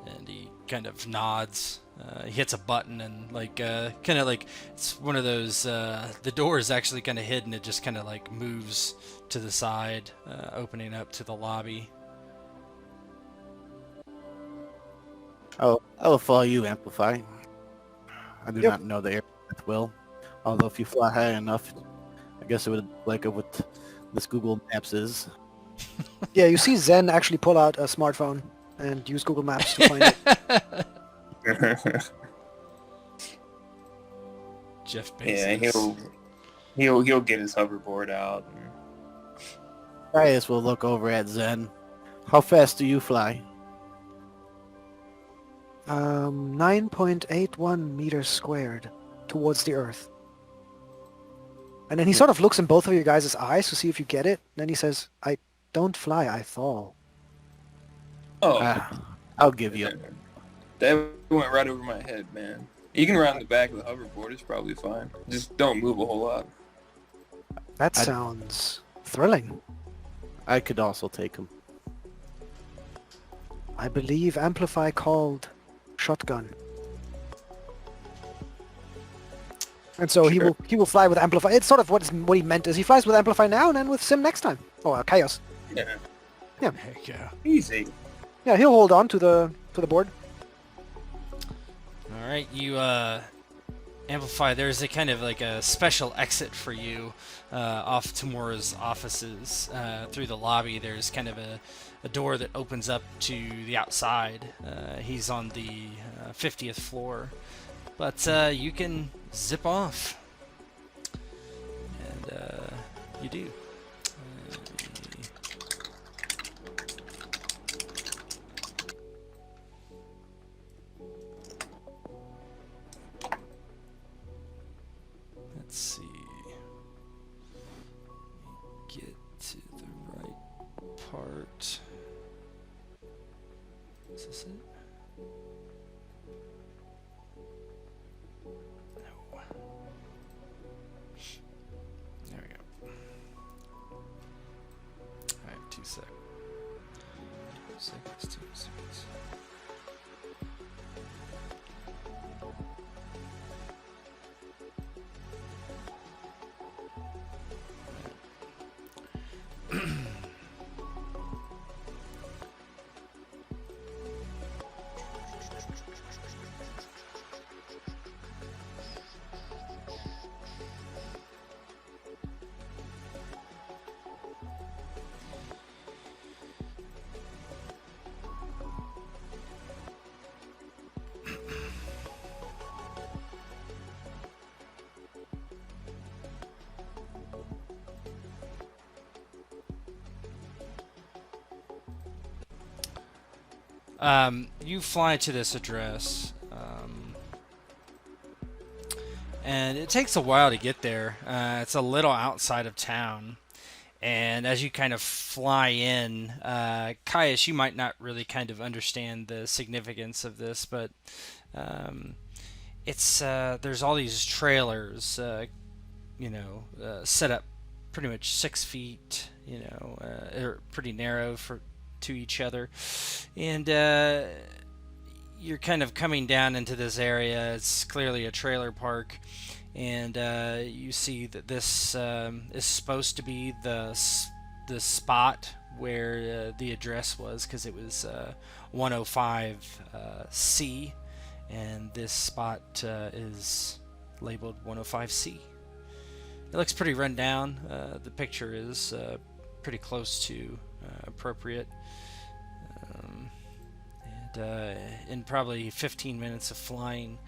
And he kind of nods. He hits a button and like kind of like it's one of those. The door is actually kind of hidden. It just kind of like moves to the side, opening up to the lobby. I will follow you, Amplify. I do Yep. not know the area that well. Although if you fly high enough, I guess it would like what this Google Maps is. Yeah, you see Zen actually pull out a smartphone and use Google Maps to find it. Jeff Bezos. Yeah, he'll get his hoverboard out. Arcadius will look over at Zen. How fast do you fly? 9.81 meters squared towards the Earth. And then he sort of looks in both of you guys' eyes to see if you get it. And then he says, I don't fly, I fall. Oh, I'll give you. that went right over my head, man. You can ride on the back of the hoverboard. It's probably fine. Just don't move a whole lot. That sounds thrilling. I could also take him. I believe Amplify called shotgun. And so Sure. he will fly with Amplify. It's sort of what he meant is he flies with Amplify now and then with Sim next time. Oh, Chaos. Yeah, Heck yeah. easy. Yeah, he'll hold on to the board. All right, you Amplify. There's a kind of like a special exit for you off Tamura's offices through the lobby. There's kind of a door that opens up to the outside. He's on the 50th floor, but you can zip off, and you do. Let's see. Get to the right part. Is this it? No. There we go. Alright, 2 seconds. 2 seconds, 2 seconds. You fly to this address, and it takes a while to get there. It's a little outside of town, and as you kind of fly in, Caius, you might not really kind of understand the significance of this, but it's there's all these trailers, set up pretty much 6 feet, are pretty narrow to each other, and you're kind of coming down into this area. It's clearly a trailer park, and you see that this is supposed to be the spot where the address was, because it was 105C, and this spot is labeled 105C. It looks pretty run down. The picture is pretty close to appropriate. In probably 15 minutes of flying,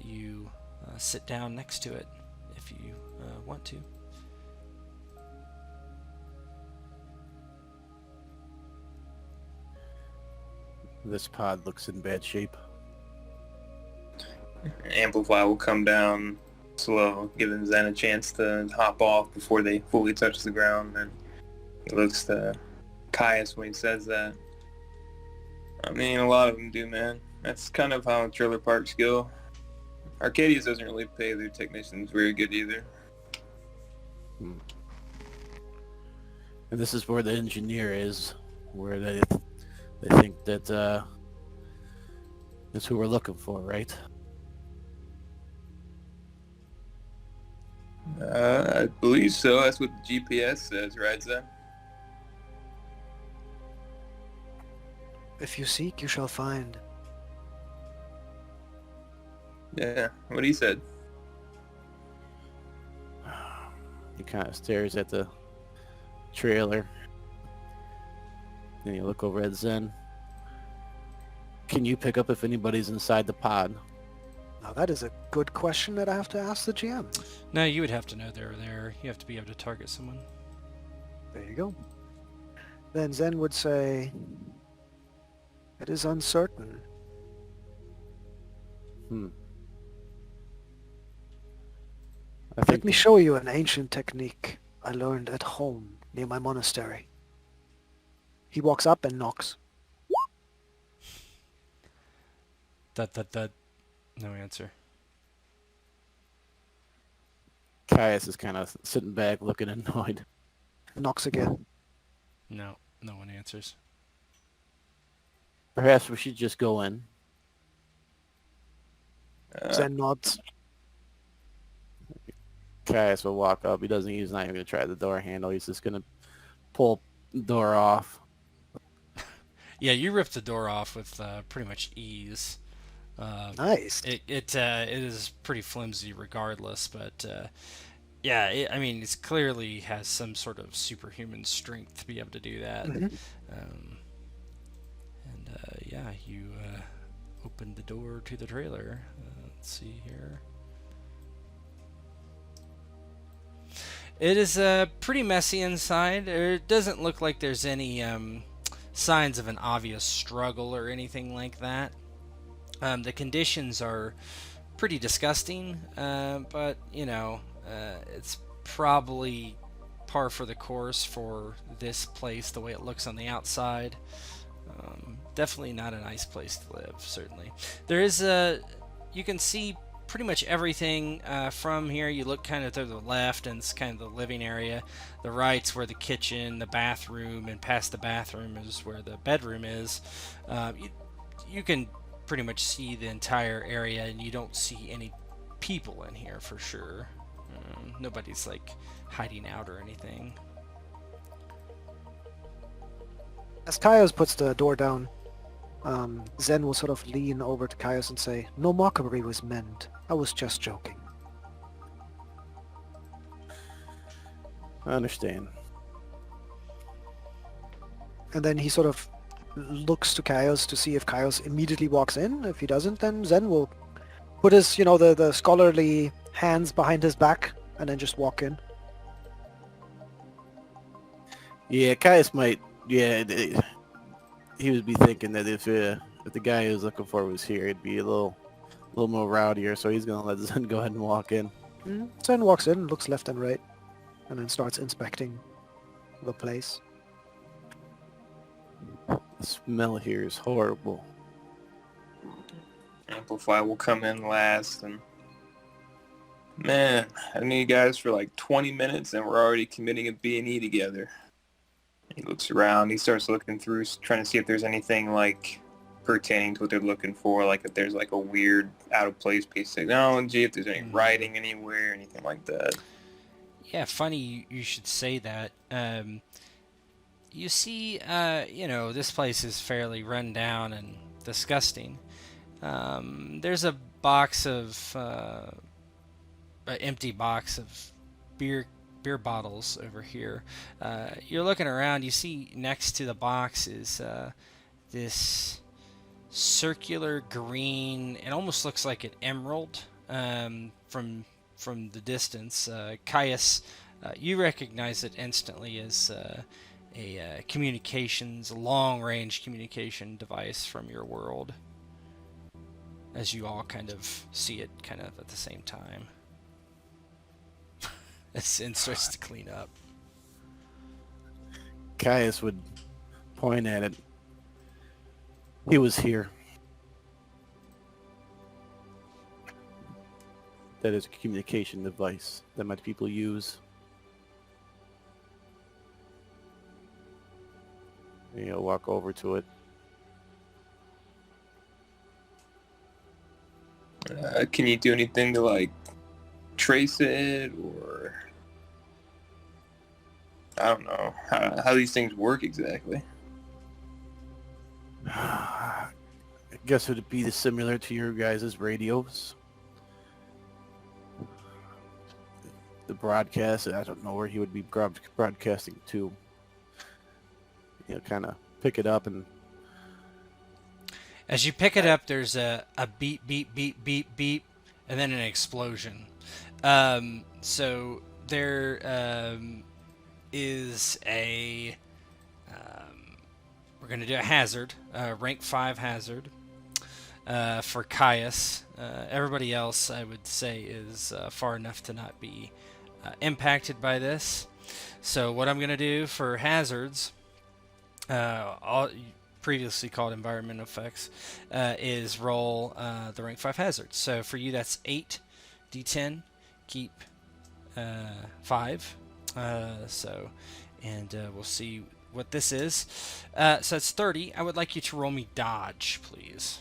you sit down next to it if you want to. This pod looks in bad shape. Amplify will come down slow, giving Zen a chance to hop off before they fully touch the ground. And he looks to Caius when he says that. I mean, a lot of them do, man. That's kind of how trailer parks go. Arcadius doesn't really pay their technicians very good either. And this is where the engineer is, where they think that that's who we're looking for, right? I believe so. That's what the GPS says, right, Zen? If you seek, you shall find. Yeah, what he said. He kind of stares at the trailer. Then you look over at Zen. Can you pick up if anybody's inside the pod? Now that is a good question that I have to ask the GM. No, you would have to know they're there. You have to be able to target someone. There you go. Then Zen would say, it is uncertain. Let me show you an ancient technique I learned at home near my monastery. He walks up and knocks. That. No answer. Caius is kind of sitting back looking annoyed. Knocks again. No one answers. Perhaps we should just go in. Zen nods. Caius will walk up. He's not even going to try the door handle. He's just going to pull the door off. Yeah, you ripped the door off with pretty much ease. Nice. It is pretty flimsy regardless, but yeah, I mean, it clearly has some sort of superhuman strength to be able to do that. Hmm. Um, and yeah, you opened the door to the trailer. Let's see here. It is pretty messy inside. It doesn't look like there's any signs of an obvious struggle or anything like that. The conditions are pretty disgusting, but you know, it's probably par for the course for this place the way it looks on the outside. Definitely not a nice place to live, certainly. There is you can see pretty much everything from here. You look kind of to the left, and it's kind of the living area. The right's where the kitchen, the bathroom, and past the bathroom is where the bedroom is. You can pretty much see the entire area, and you don't see any people in here for sure. Nobody's like hiding out or anything. As Caius puts the door down, Zen will sort of lean over to Caius and say, "No mockery was meant. I was just joking." I understand. And then he sort of looks to Caius to see if Caius immediately walks in. If he doesn't, then Zen will put his, the scholarly hands behind his back and then just walk in. Yeah, Caius might. Yeah, he would be thinking that if the guy he was looking for was here, it'd be a little more rowdier. So he's gonna let Zen go ahead and walk in. Zen walks in, looks left and right, and then starts inspecting the place. The smell here is horrible. Amplify will come in last, and man, I knew you guys for like 20 minutes, and we're already committing a B&E together. He looks around. He starts looking through, trying to see if there's anything like pertaining to what they're looking for, like if there's like a weird out of place piece of technology, if there's any writing anywhere, anything like that. Yeah, funny you should say that. You see, this place is fairly run down and disgusting. There's a box of an empty box of beer bottles over here. You're looking around. You see next to the box is this circular green. It almost looks like an emerald from the distance. Caius, you recognize it instantly as a long-range communication device from your world, as you all kind of see it kind of at the same time. As Sin starts to clean up. Caius would point at it. He was here. That is a communication device that my people use. Walk over to it. Can you do anything to like trace it, or I don't know how these things work exactly? I guess it would be similar to your guys' radios. The broadcast, I don't know where he would be broadcasting to. Kind of pick it up, and as you pick it up, there's a beep, beep, beep, beep, beep, and then an explosion. So there is a... we're going to do a hazard, rank 5 hazard for Caius. Everybody else, I would say, is far enough to not be impacted by this. So what I'm going to do for hazards... all previously called environmental effects, is roll the rank 5 hazards. So for you, that's 8 d10, keep 5. We'll see what this is. So it's 30. I would like you to roll me dodge, please.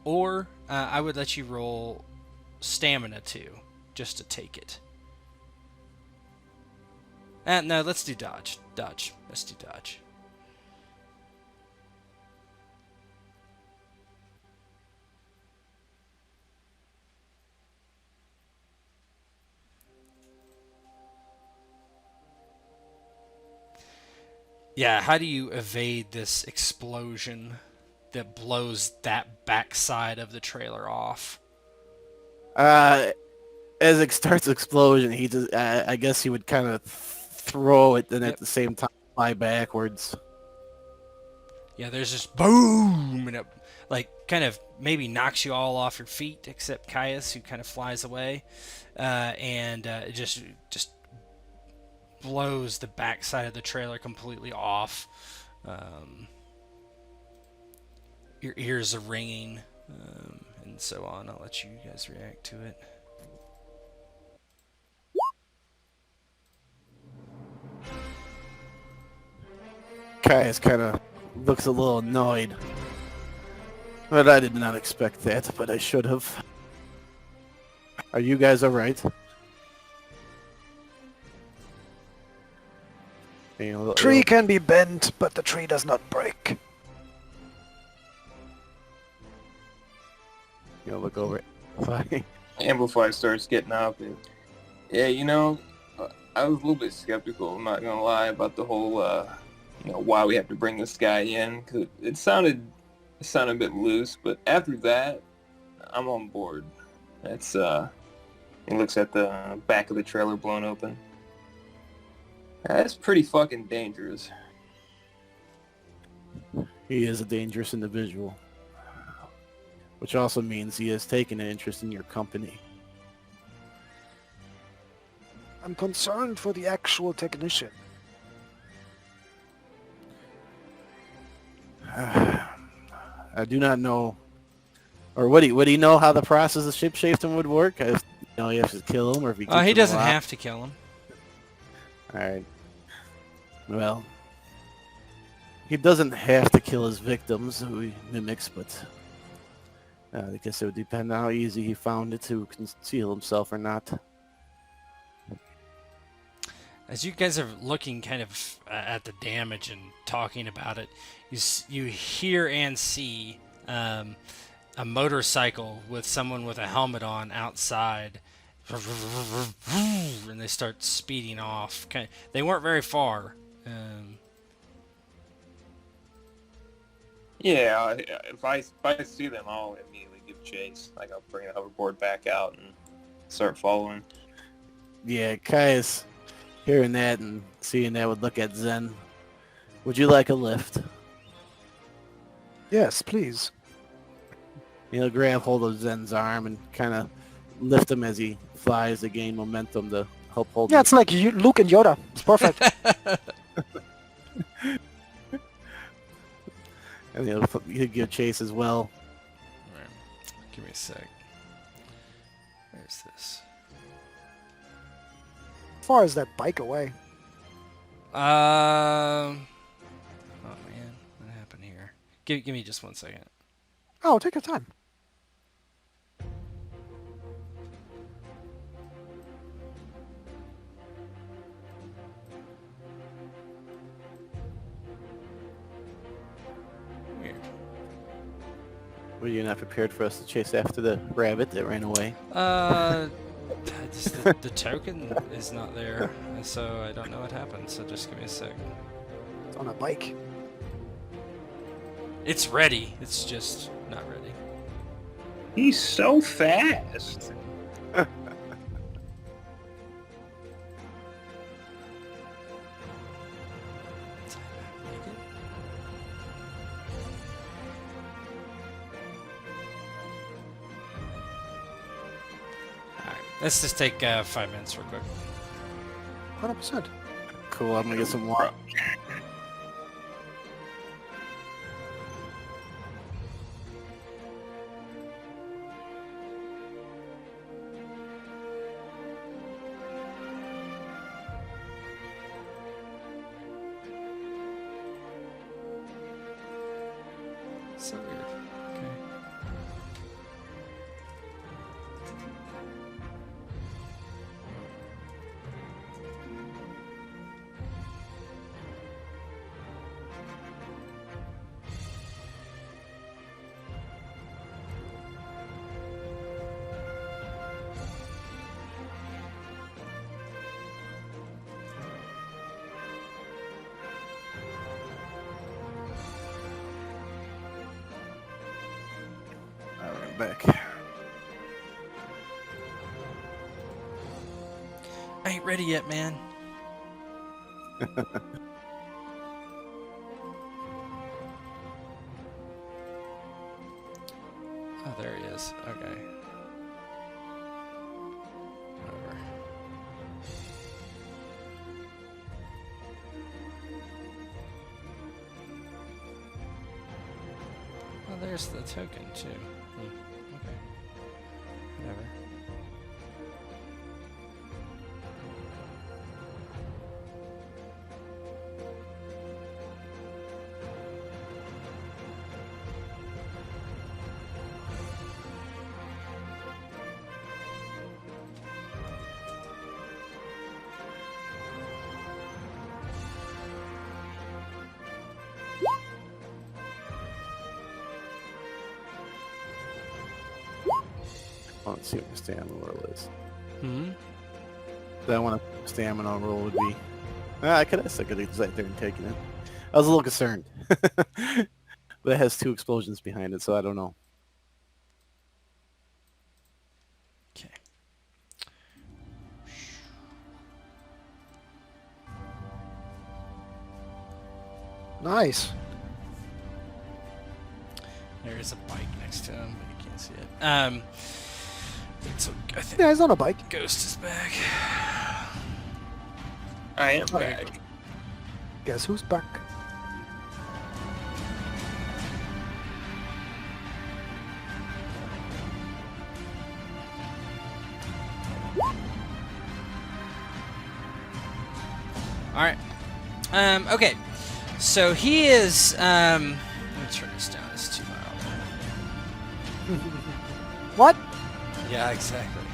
Or I would let you roll stamina too, just to take it. No, let's do dodge. Let's do dodge. Yeah, how do you evade this explosion that blows that backside of the trailer off? As it starts explosion, he just, I guess he would kind of throw it and at Yep. the same time fly backwards. Yeah, there's this boom, and it like kind of maybe knocks you all off your feet, except Caius, who kind of flies away, and it just blows the backside of the trailer completely off. Your ears are ringing, and so on. I'll let you guys react to it. Caius kind of looks a little annoyed. But I did not expect that, but I should have. Are you guys alright? Tree can be bent, but the tree does not break. Look over it. Amplify starts getting up, and yeah, I was a little bit skeptical. I'm not gonna lie about the whole, why we have to bring this guy in, because it sounded a bit loose. But after that, I'm on board. That's he looks at the back of the trailer blown open. That's pretty fucking dangerous. He is a dangerous individual. Which also means he has taken an interest in your company. I'm concerned for the actual technician. I do not know, or would he know how the process of shapeshifting would work? If you have to kill him, or if he keeps He him doesn't alive? have to kill him. All right. Well, he doesn't have to kill his victims, who he mimics, but I guess it would depend on how easy he found it to conceal himself or not. As you guys are looking kind of at the damage and talking about it, you hear and see a motorcycle with someone with a helmet on outside, and they start speeding off. They weren't very far. Yeah, if I see them, I'll immediately give chase. Like, I'll bring the hoverboard back out and start following. Yeah, Caius, hearing that and seeing that, would look at Zen. Would you like a lift? Yes, please. He'll grab hold of Zen's arm and kind of lift him as he flies to gain momentum to help hold Yeah, him. it's like Luke and Yoda. It's perfect. And he'll give chase as well. Alright, give me a sec. Where's this? As far as that bike away. Oh man, what happened here? Give me just 1 second. Oh, take your time. Weird. Were you not prepared for us to chase after the rabbit that ran away? Just the token is not there, so I don't know what happened. So just give me a sec. It's on a bike. It's ready. It's just not ready. He's so fast. Alright, let's just take 5 minutes real quick. 100%. Cool, I'm gonna get some water. So weird. Okay. back. I ain't ready yet, man. Oh, there he is. Okay. Whatever. Oh, there's the token, too. Okay. Whatever. Let's see what the stamina roll is. Hmm? That one stamina roll would be. I could have stuck it right there and taken it. I was a little concerned. But it has 2 explosions behind it, so I don't know. Okay. Nice. There is a bike next to him, but you can't see it. So I think Yeah, he's on a bike. Ghost is back. I am Okay. back. Guess who's back? All right. Okay. So he is. Let me turn this down. It's too loud. What? Yeah, exactly.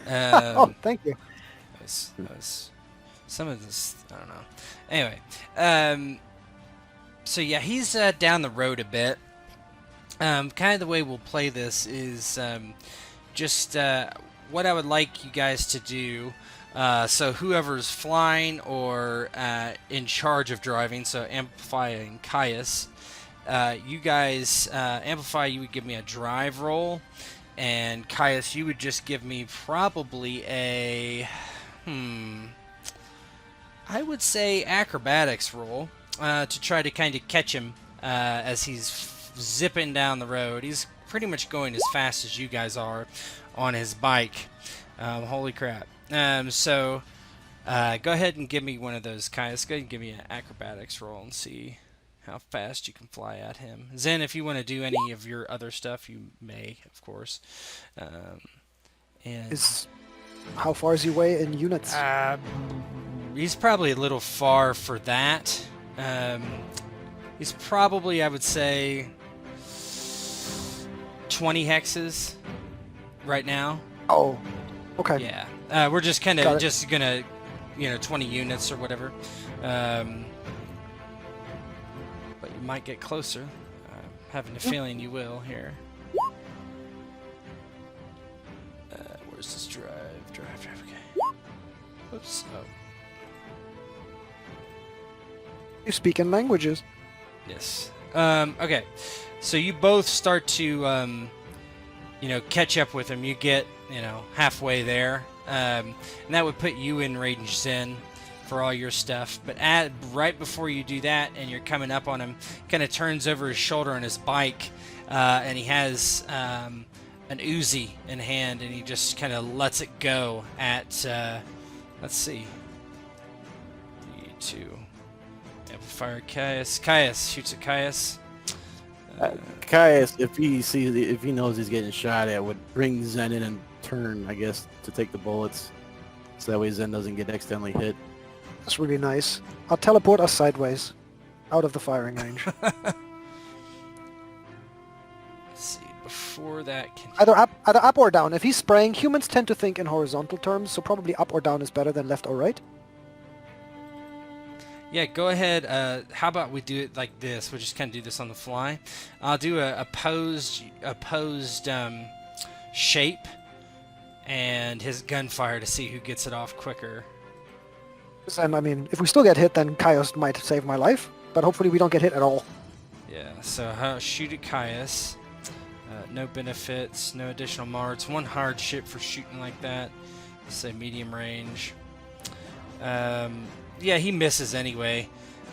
Oh, thank you. That was some of this. I don't know. Anyway, so yeah, he's down the road a bit. Kind of the way we'll play this is just what I would like you guys to do. So whoever's flying or in charge of driving, so Amplify and Caius, you guys, Amplify, you would give me a drive roll, and Caius, you would just give me probably a, I would say acrobatics roll to try to kind of catch him as he's zipping down the road. He's pretty much going as fast as you guys are on his bike. Holy crap. So go ahead and give me one of those, Caius. Go ahead and give me an acrobatics roll and see how fast you can fly at him. Zen, if you want to do any of your other stuff, you may, of course. And How far is he weigh in units? he's probably a little far for that. He's probably, I would say, 20 hexes right now. Oh, okay. Yeah, we're just kind Got of it. just gonna, 20 units or whatever. But you might get closer. Having a feeling you will here. Where's this drive? Drive. Okay. Oops. Oh, You speak in languages. yes. Okay. So you both start to, catch up with him. You get, halfway there. And that would put you in range, Zen, for all your stuff. But right before you do that and you're coming up on him, kind of turns over his shoulder on his bike, and he has an Uzi in hand, and he just kind of lets it go at, let's see, D2. Amplifier Caius. Caius shoots at Caius. Caius, if he knows he's getting shot at, would bring Zen in and turn, I guess, to take the bullets, so that way Zen doesn't get accidentally hit. That's really nice. I'll teleport us sideways, out of the firing range. Let's see. Before that, can Either up or down. If he's spraying, humans tend to think in horizontal terms, so probably up or down is better than left or right. yeah, go ahead. How about we do it like this? We'll just kind of do this on the fly. I'll do a opposed shape and his gunfire to see who gets it off quicker. And I mean, if we still get hit, then Caius might save my life, but hopefully we don't get hit at all. Yeah. So shoot at Caius. No benefits, no additional marks, 1 hardship for shooting like that. Let's say medium range. Yeah, he misses anyway.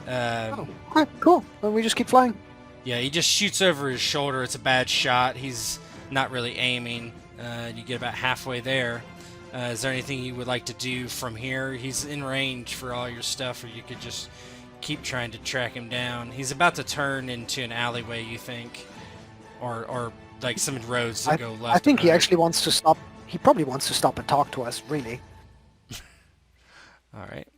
Okay, cool. Then we just keep flying. Yeah, he just shoots over his shoulder. It's a bad shot. He's not really aiming. You get about halfway there. Is there anything you would like to do from here? He's in range for all your stuff, or you could just keep trying to track him down. He's about to turn into an alleyway, you think, or like some roads that go left. I think he and right. actually wants to stop. He probably wants to stop and talk to us, really. All right.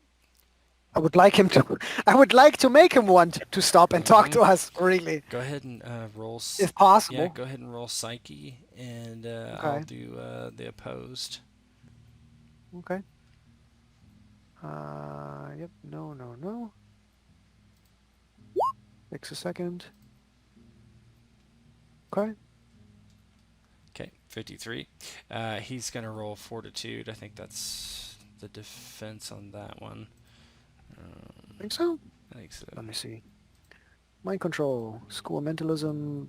I would like him to. I would like to make him want to stop and talk to us, really, Go ahead and roll. if possible. Yeah, go ahead and roll Psyche, and I'll do the opposed. Okay. Yep. No. Takes a second. Okay. Okay, 53. He's going to roll Fortitude. I think that's the defense on that one. Think so? I think so. Let me see. Mind control, school mentalism,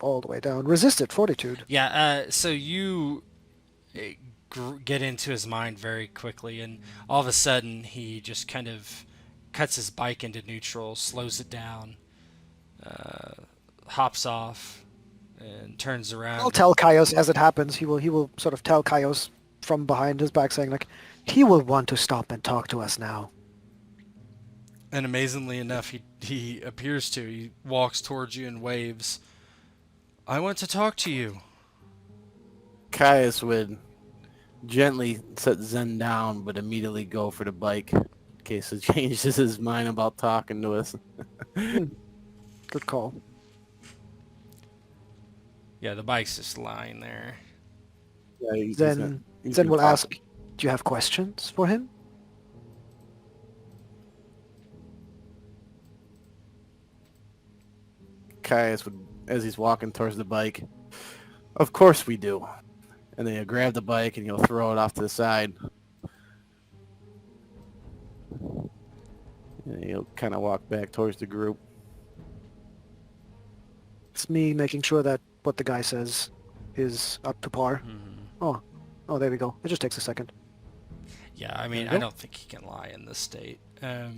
all the way down. Resisted, fortitude. Yeah, so you get into his mind very quickly, and all of a sudden he just kind of cuts his bike into neutral, slows it down, hops off, and turns around. I'll tell Kaios as it happens. He will sort of tell Kaios from behind his back, saying like, he will want to stop and talk to us now. And amazingly enough, he appears to. He walks towards you and waves. I want to talk to you. Caius would gently set Zen down, but immediately go for the bike in case he changes his mind about talking to us. Good call. Yeah, the bike's just lying there. Yeah, Then we'll ask, do you have questions for him? Caius would, as he's walking towards the bike, of course we do. And then he'll grab the bike and he'll throw it off to the side. And he'll kind of walk back towards the group. It's me making sure that what the guy says is up to par. Mm-hmm. Oh, there we go. It just takes a second. Yeah, I mean, I don't think he can lie in this state. I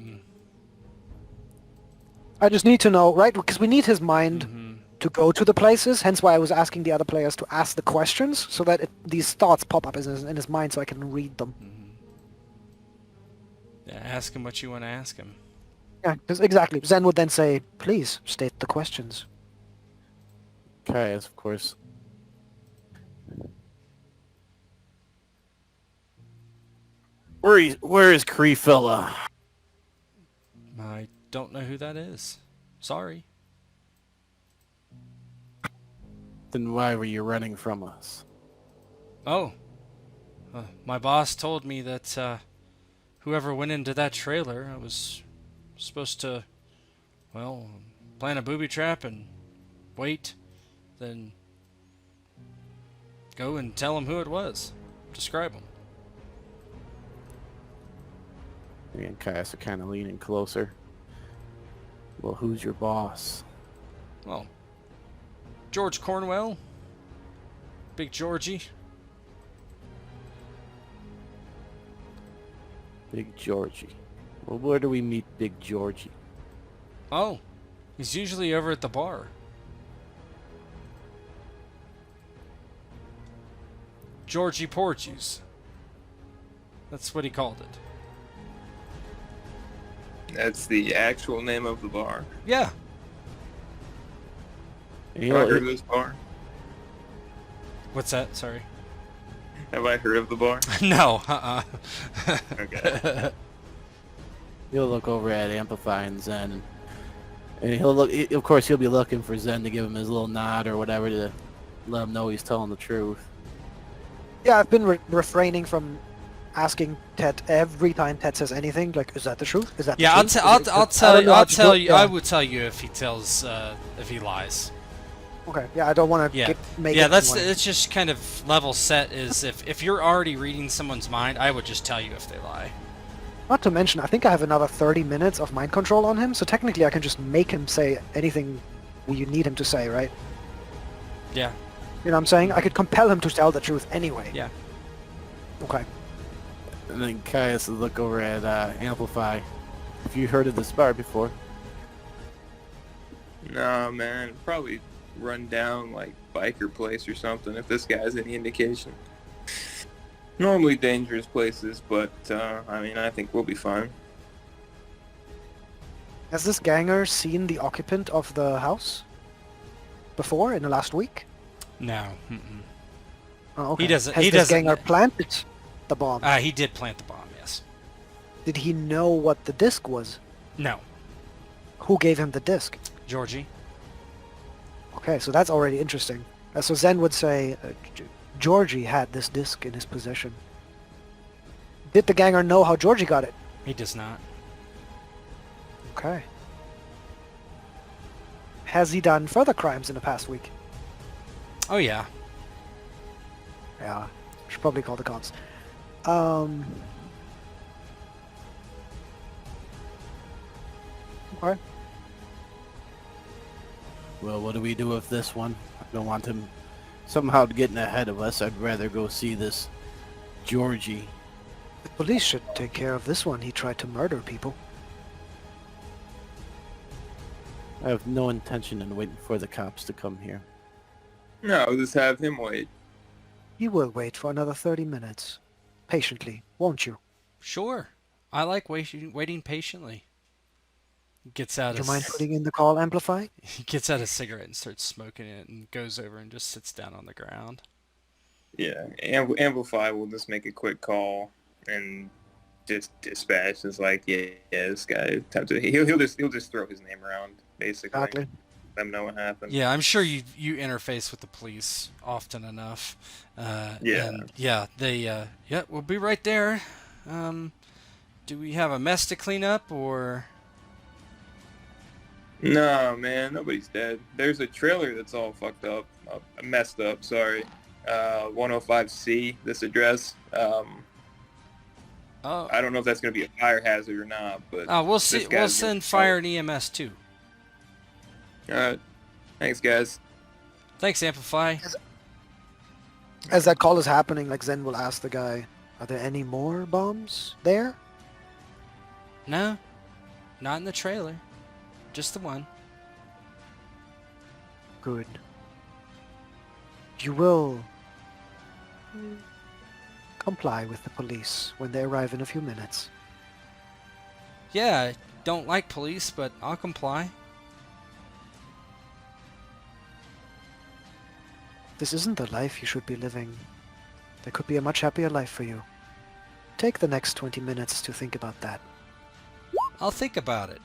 just need to know, right? Because we need his mind Mm-hmm. to go to the places. Hence why I was asking the other players to ask the questions, so that these thoughts pop up in his mind, so I can read them. Mm-hmm. Yeah, ask him what you want to ask him. Yeah, because exactly. Zen would then say, "Please state the questions." Caius, of course. Where is Creefella? I don't know who that is. Sorry. Then why were you running from us? Oh. My boss told me that whoever went into that trailer, I was supposed to, well, plan a booby trap and wait, then go and tell him who it was. Describe him. Me and Caius are kind of leaning closer. Well, who's your boss? Well, George Cornwell. Big Georgie. Big Georgie. Well, where do we meet Big Georgie? Oh, he's usually over at the bar. Georgie Porgies. That's what he called it. That's the actual name of the bar. Yeah. You Have I know, heard of this bar? What's that? Sorry. Have I heard of the bar? No. Okay. he'll look over at Amplify and Zen, and he'll look. Of course, he'll be looking for Zen to give him his little nod or whatever to let him know he's telling the truth. Yeah, I've been refraining from asking Ted every time Ted says anything. Like, is that the truth? Is that Yeah, the truth? I'll tell you. I would tell you if he tells if he lies. Okay. Yeah, I don't want to Yeah, make yeah. it That's one. it's just kind of level set. Is if you're already reading someone's mind, I would just tell you if they lie. Not to mention, I think I have another 30 minutes of mind control on him, so technically I can just make him say anything you need him to say, right? Yeah. You know what I'm saying? I could compel him to tell the truth anyway. Yeah. Okay. And then Caius will look over at Amplify. Have you heard of this bar before? Nah, man, probably run down like biker place or something if this guy's any indication. Normally dangerous places, but I mean, I think we'll be fine. Has this ganger seen the occupant of the house before in the last week? No. Oh, okay. He doesn't. Has He this doesn't. ganger planted the bomb? He did plant the bomb. Yes. Did he know what the disc was? No. Who gave him the disc? Georgie. Okay, so that's already interesting. So Zen would say Georgie had this disc in his possession. Did the ganger know how Georgie got it? He does not. Okay. Has he done further crimes in the past week? Oh yeah. Yeah. Should probably call the cops. Okay. Well, what do we do with this one? I don't want him somehow getting ahead of us. I'd rather go see this Georgie. The police should take care of this one. He tried to murder people. I have no intention in waiting for the cops to come here. No, just have him wait. You will wait for another 30 minutes. Patiently, won't you? Sure. I like waiting patiently. Gets out Do you his mind putting in the call, Amplify? He gets out a cigarette and starts smoking it, and goes over and just sits down on the ground. Yeah, Amplify will just make a quick call and just dispatch. It's like, yeah, this guy. He'll just throw his name around, basically. Exactly. Let them know what happened. Yeah, I'm sure you interface with the police often enough. Yeah. And yeah, they we'll be right there. Do we have a mess to clean up, or? No, man, nobody's dead. There's a trailer that's all fucked up, messed up. Sorry, 105C. This address. Oh. I don't know if that's gonna be a fire hazard or not, but We'll see. We'll send fire and EMS too. All right, thanks, guys. Thanks, Amplify. As that call is happening, like Zen will ask the guy, are there any more bombs there? No, not in the trailer. Just the one. Good. You will comply with the police when they arrive in a few minutes. Yeah, I don't like police, but I'll comply. This isn't the life you should be living. There could be a much happier life for you. Take the next 20 minutes to think about that. I'll think about it.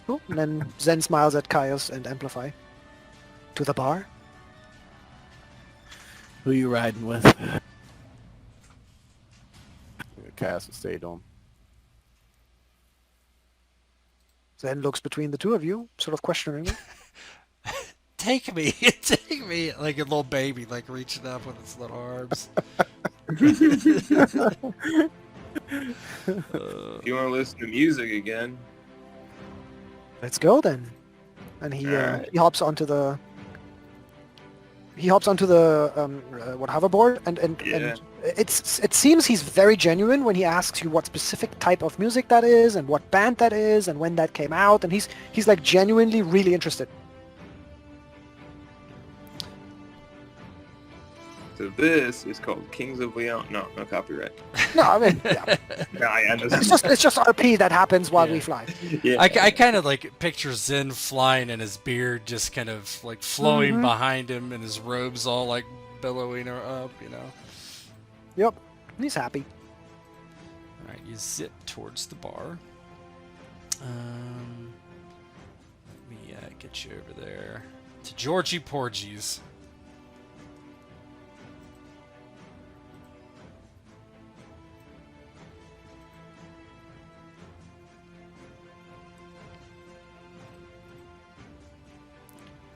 Cool. And then Zen smiles at Caius and Amplify. To the bar? Who you riding with? Caius will stay home. Zen looks between the two of you, sort of questioningly. Take me, take me, like a little baby, like reaching up with its little arms. If you want to listen to music again, Let's go then. And he Alright. he hops onto the hoverboard and Yeah. it seems he's very genuine when he asks you what specific type of music that is and what band that is and when that came out, and he's like genuinely really interested. so this is called Kings of Leon. No copyright. No, I mean, yeah. Yeah, it's just RP that happens while Yeah. we fly. yeah. I kind of like picture Zen flying and his beard just kind of like flowing Mhm. behind him and his robes all like billowing her up, you know. Yep, he's happy. All right, you zip towards the bar. Let me get you over there to Georgie Porgy's.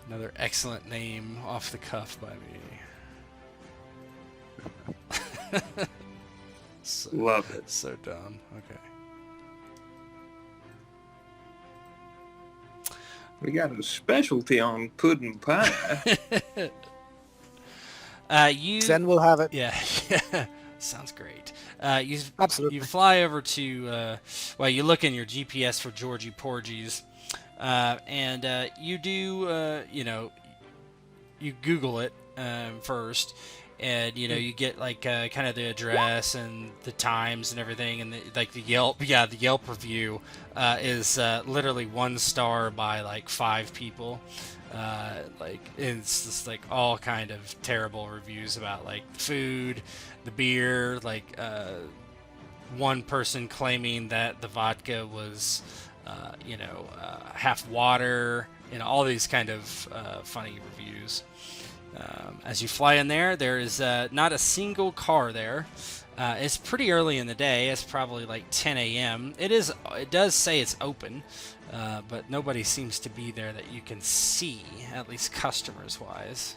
Another excellent name off the cuff by me. so, Love it. so dumb. Okay. We got a specialty on pudding pie. You Zen will have it. Yeah, sounds great. You Absolutely. you fly over to well, you look in your GPS for Georgie Porgies, and you do you Google it first, and you get like kind of the address and the times and everything, and the Yelp. Yeah, the Yelp review is literally 1 star by like 5 people. It's just like all kind of terrible reviews about like food, the beer, like one person claiming that the vodka was half water, all these kind of funny reviews. As you fly in there is not a single car there. It's pretty early in the day. It's probably like 10 a.m. It does say it's open, but nobody seems to be there that you can see, at least customers-wise.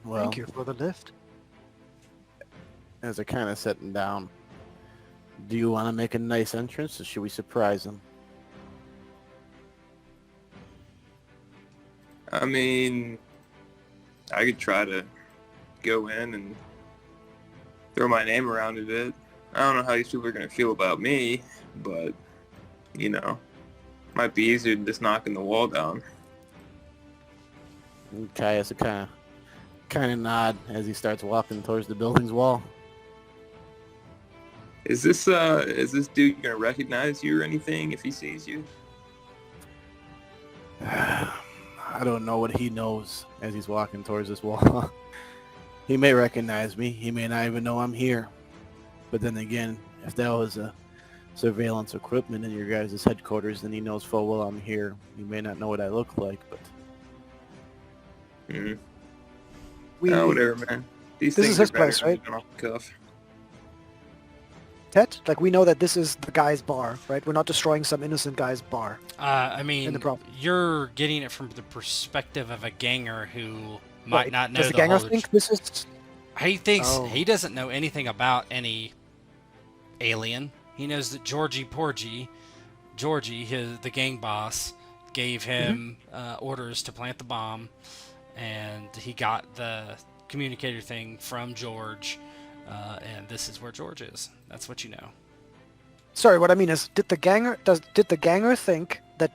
Well, Thank you for the lift. as they're kind of sitting down, do you want to make a nice entrance, or should we surprise them? I mean, I could try to go in and throw my name around a bit. I don't know how these people are going to feel about me, but, might be easier than just knocking the wall down. And Caius will kind of nod as he starts walking towards the building's wall. Is this dude going to recognize you or anything if he sees you? I don't know what he knows as he's walking towards this wall. He may recognize me. He may not even know I'm here. But then again, if that was a surveillance equipment in your guys' headquarters, then he knows full well I'm here. He may not know what I look like, but... Whatever, man. These This things is his are better place, than right? being off the cuff. Tet, like we know that this is the guy's bar, right? We're not destroying some innocent guy's bar. I mean, In the prop. you're getting it from the perspective of a ganger who might Right. not know Does the the ganger whole... think this is... He thinks Oh. he doesn't know anything about any alien. He knows that Georgie, the gang boss, gave him orders to plant the bomb, and he got the communicator thing from George, and this is where George is. That's what you know. Sorry, what I mean is, did the ganger think that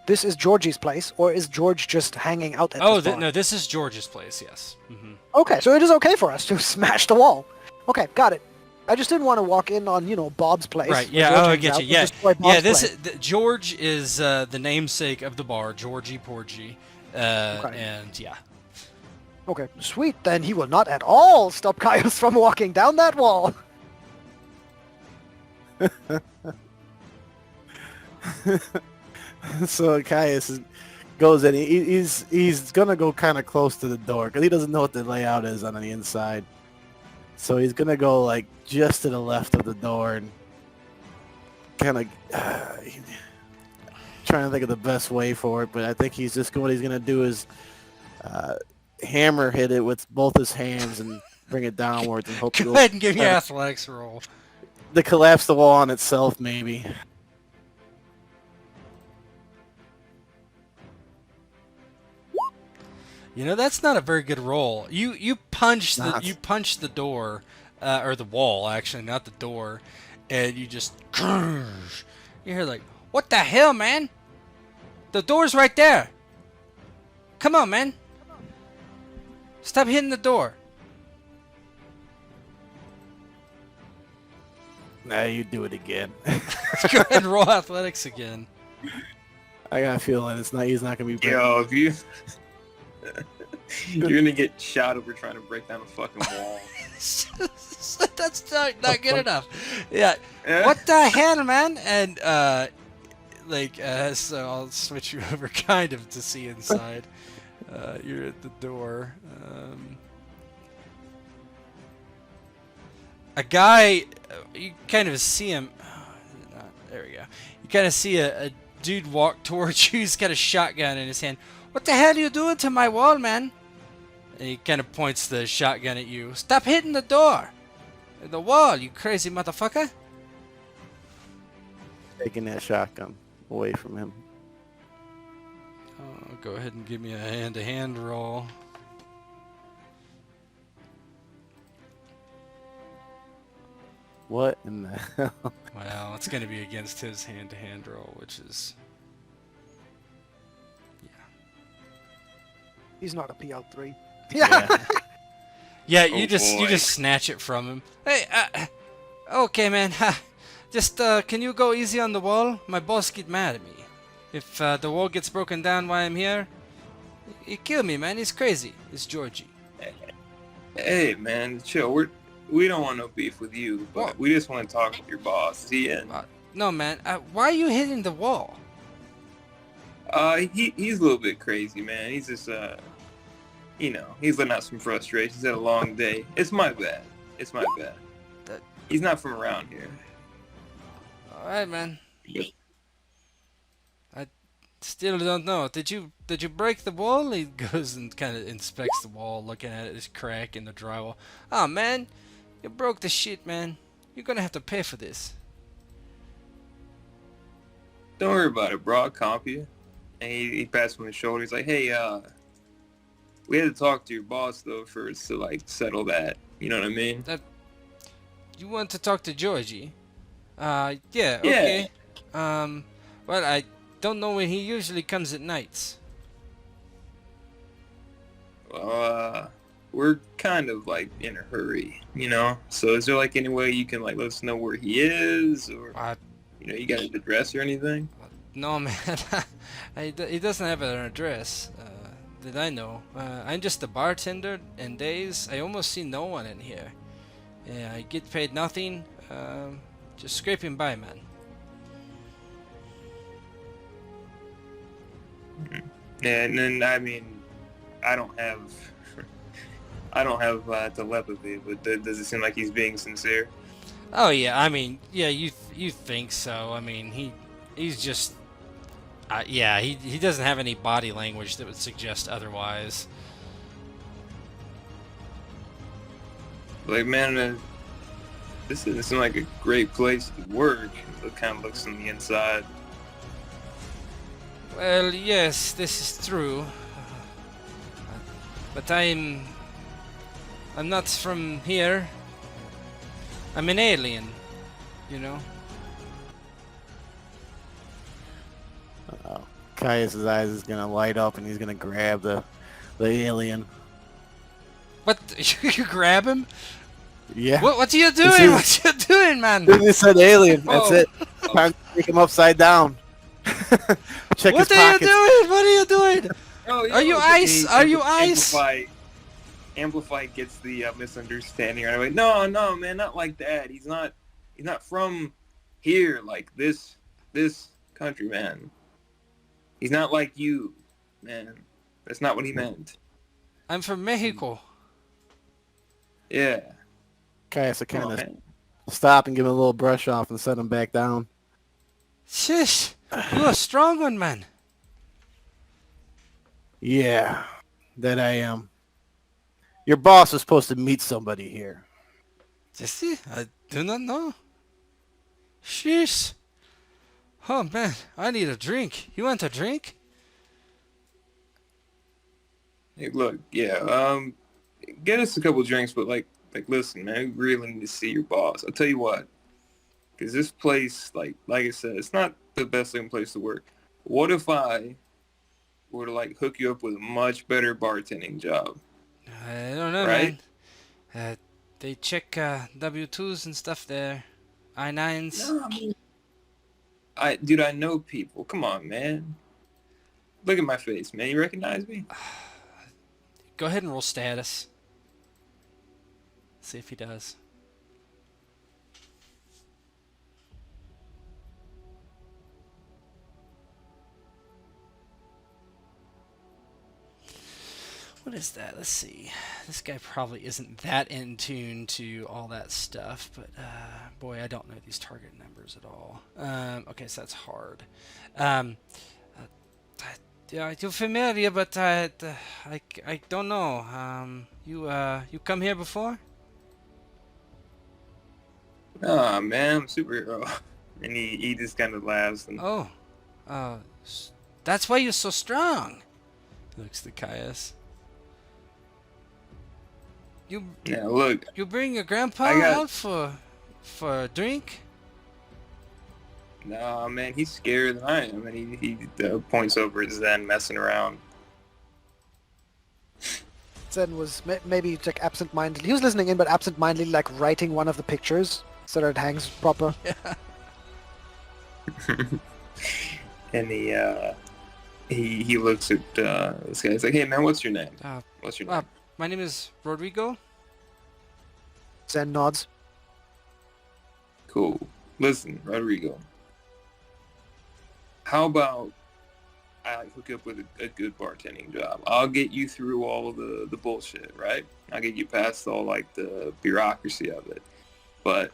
this is Georgie's place, or is George just hanging out at this bar? No, this is George's place. Yes. Mm-hmm. Okay, so it is okay for us to smash the wall. Okay, got it. I just didn't want to walk in on, Bob's place. Right. where Yeah. George Oh, I hangs get out you. and Yeah. destroy Bob's Yeah. place. George is the namesake of the bar, Georgie Porgy, Okay. and yeah. Okay, sweet. Then he will not at all stop Caius from walking down that wall. So Caius goes in. He's gonna go kind of close to the door because he doesn't know what the layout is on the inside. So he's gonna go like just to the left of the door and kind of trying to think of the best way for it. But I think what he's gonna do is hammer hit it with both his hands and bring it downwards and hope Go ahead and give me an athletics roll. to collapse the wall on itself, maybe. That's not a very good roll. You punch the door, or the wall actually, not the door, and you just you hear like, what the hell, man? The door's right there. Come on, man. Stop hitting the door. Nah, you do it again. Go ahead and roll athletics again. I got a feeling he's not gonna be. Yo, if you... You're gonna get shot over trying to break down a fucking wall. That's not good enough. Yeah. What the hell, man? And so I'll switch you over kind of to see inside. You're at the door. A guy, you kind of see him. There we go. You kind of see a dude walk towards you. He's got a shotgun in his hand. What the hell are you doing to my wall, man? And he kind of points the shotgun at you. Stop hitting the door. The wall, you crazy motherfucker. Taking that shotgun away from him. Oh, go ahead and give me a hand-to-hand roll. What in the hell? Well, it's going to be against his hand-to-hand roll, which is... He's not a PL3. Yeah. Yeah, Oh, you boy. just snatch it from him. Hey, okay, man. Just can you go easy on the wall? My boss get mad at me. If the wall gets broken down while I'm here, he kill me, man. He's crazy. It's Georgie. Hey, man, chill. We don't want no beef with you, but What? we just want to talk with your boss. Is he in? No, man. Why are you hitting the wall? He's a little bit crazy, man. He's just he's letting out some frustration. He's had a long day. It's my bad. It's my bad. He's not from around here. All right, man. Yep. I still don't know. Did you break the wall? He goes and kind of inspects the wall, looking at it, this crack in the drywall. Oh, man, you broke the shit, man. You're gonna have to pay for this. Don't worry about it, bro. I'll comp you. And he passed me on the shoulder. He's like, hey, we had to talk to your boss though first to like settle that. You know what I mean? You want to talk to Georgie? Yeah, okay. Well, I don't know when he usually comes at nights. Well, we're kind of like in a hurry, you know. So is there like any way you can like let us know where he is, or you got his address or anything? No, man. He doesn't have an address. That I know. I'm just a bartender, and days I almost see no one in here. Yeah, I get paid nothing. Just scraping by, man. Yeah, and then I mean, I don't have telepathy, but does it seem like he's being sincere? Oh yeah, I mean, yeah, you think so? I mean, he's just, yeah, he doesn't have any body language that would suggest otherwise. Like, man, this doesn't seem like a great place to work. It kind of looks on the inside. Well, yes, this is true. But I'm not from here. I'm an alien, you know. Caius' eyes is gonna light up, and he's gonna grab the alien. What? You grab him? Yeah. What are you doing? What you doing, man? They said alien. That's Oh. it. Time to take him upside down. Check What his are you pockets. doing? What are you doing? Oh, Are you ice? Are you ice? Amplify gets the misunderstanding right away. No, man, not like that. He's not from here, like this country, man. He's not like you, man. That's not what he meant. I'm from Mexico. Yeah. Caius will kind Come on, of man. stop and give him a little brush off and set him back down. Shish, you're a strong one, man. Yeah, that I am. Your boss was supposed to meet somebody here. Jesse, I do not know. Sheesh. Oh man, I need a drink. You want a drink? Hey, look, yeah, get us a couple drinks, but like, listen, man, we really need to see your boss. I'll tell you what, because this place, like I said, it's not the best looking place to work. What if I were to like hook you up with a much better bartending job? I don't know, Right? man. They check W-2s and stuff there. I-9s. No, I mean, dude, I know people. Come on, man. Look at my face, man. You recognize me? Go ahead and roll status. See if he does. What is that? Let's see. This guy probably isn't that in tune to all that stuff, but boy, I don't know these target numbers at all. Okay, so that's hard. Yeah, you're familiar, but I don't know. You come here before? Oh man, I'm a superhero. And he just kind of laughs and Oh, that's why you're so strong. Looks to Caius. You yeah, look, you bring your grandpa I got out for a drink? no man, he's scarier than I am, and he points over at Zen messing around. Zen was maybe like absent-minded. He was listening in, but absent-mindedly like writing one of the pictures so that it hangs proper. And he looks at this guy. He's like, "Hey man, what's your name? What's your name?" My name is Rodrigo. Zen nods. Cool. Listen, Rodrigo. How about I hook up with a good bartending job? I'll get you through all of the bullshit, right? I'll get you past all like the bureaucracy of it. But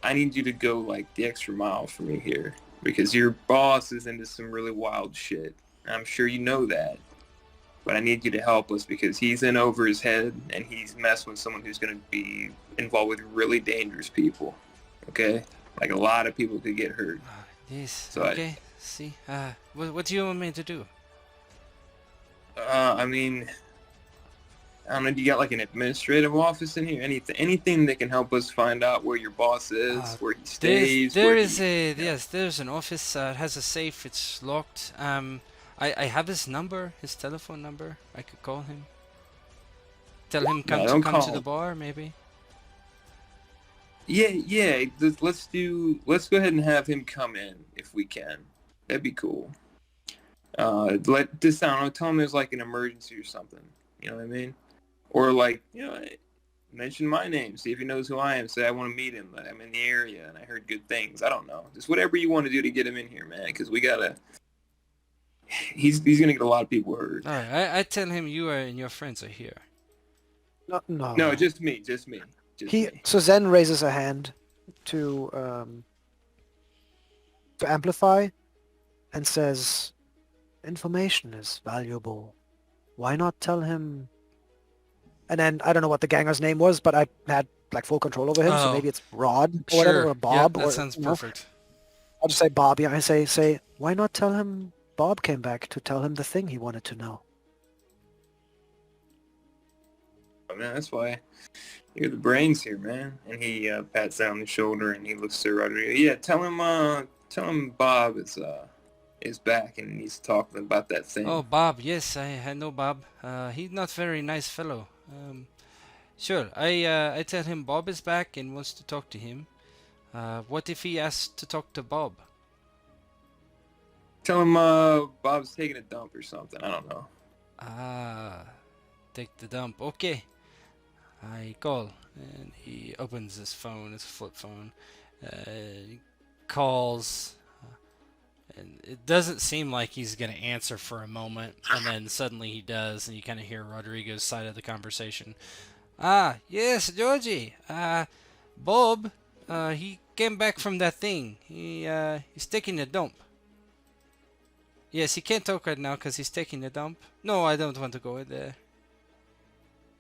I need you to go like the extra mile for me here because your boss is into some really wild shit. I'm sure you know that. But I need you to help us because he's in over his head and he's messing with someone who's going to be involved with really dangerous people. Okay? Like a lot of people could get hurt. Yes. So Okay. See. What do you want me to do? I mean, I don't know. Do you got like an administrative office in here? Anything that can help us find out where your boss is, where he stays? There's an office. It has a safe. It's locked. I have his number, his telephone number. I could call him. Tell him come to the bar, maybe. Yeah. Let's go ahead and have him come in if we can. That'd be cool. Let this down. Tell him there's like an emergency or something. You know what I mean? Or like, mention my name. See if he knows who I am. Say I want to meet him. That I'm in the area and I heard good things. I don't know. Just whatever you want to do to get him in here, man. Because we gotta. He's gonna get a lot of people hurt. All right. I tell him you and your friends are here. No. No, just me. Me. So Zen raises a hand to Amplify and says, "Information is valuable. Why not tell him?" And then I don't know what the ganger's name was, but I had like full control over him, so maybe it's Rod or whatever, or Bob. Yep, that sounds perfect. I'll just say Bob. Yeah, I say, why not tell him Bob came back to tell him the thing he wanted to know? Oh, man, that's why you're the brains here, man. And he pats down the shoulder and he looks to Rodrigo. Yeah, tell him Bob is back and he's talking about that thing. Oh, Bob. Yes, I know Bob. He's not very nice fellow. Sure. I tell him Bob is back and wants to talk to him. What if he asks to talk to Bob? Tell him Bob's taking a dump or something. I don't know. Take the dump. Okay. I call and he opens his phone, his flip phone. He calls. And it doesn't seem like he's going to answer for a moment, and then suddenly he does, and you kind of hear Rodrigo's side of the conversation. Yes, Georgie. Bob, he came back from that thing. He's taking a dump. Yes, he can't talk right now because he's taking a dump. No, I don't want to go in there.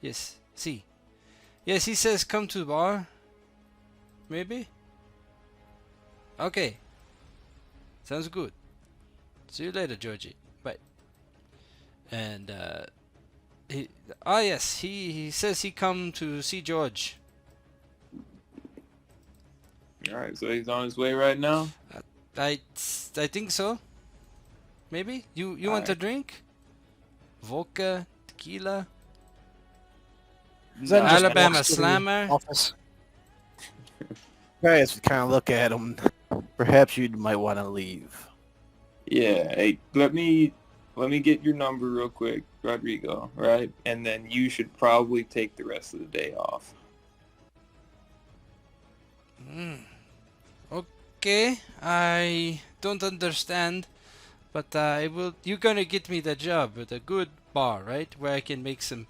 Yes, see. Yes, he says come to the bar. Maybe? Okay. Sounds good. See you later, Georgie. Bye. And he says he come to see George. All right, so he's on his way right now. I think so. Maybe you want a drink? Vodka, tequila, Zen just Alabama walks to the Slammer. office. Guys, kind of look at him. Perhaps you might want to leave. Yeah. Hey, let me get your number real quick, Rodrigo. Right, and then you should probably take the rest of the day off. Okay, I don't understand, but I will. You're gonna get me the job at a good bar, right? Where I can make some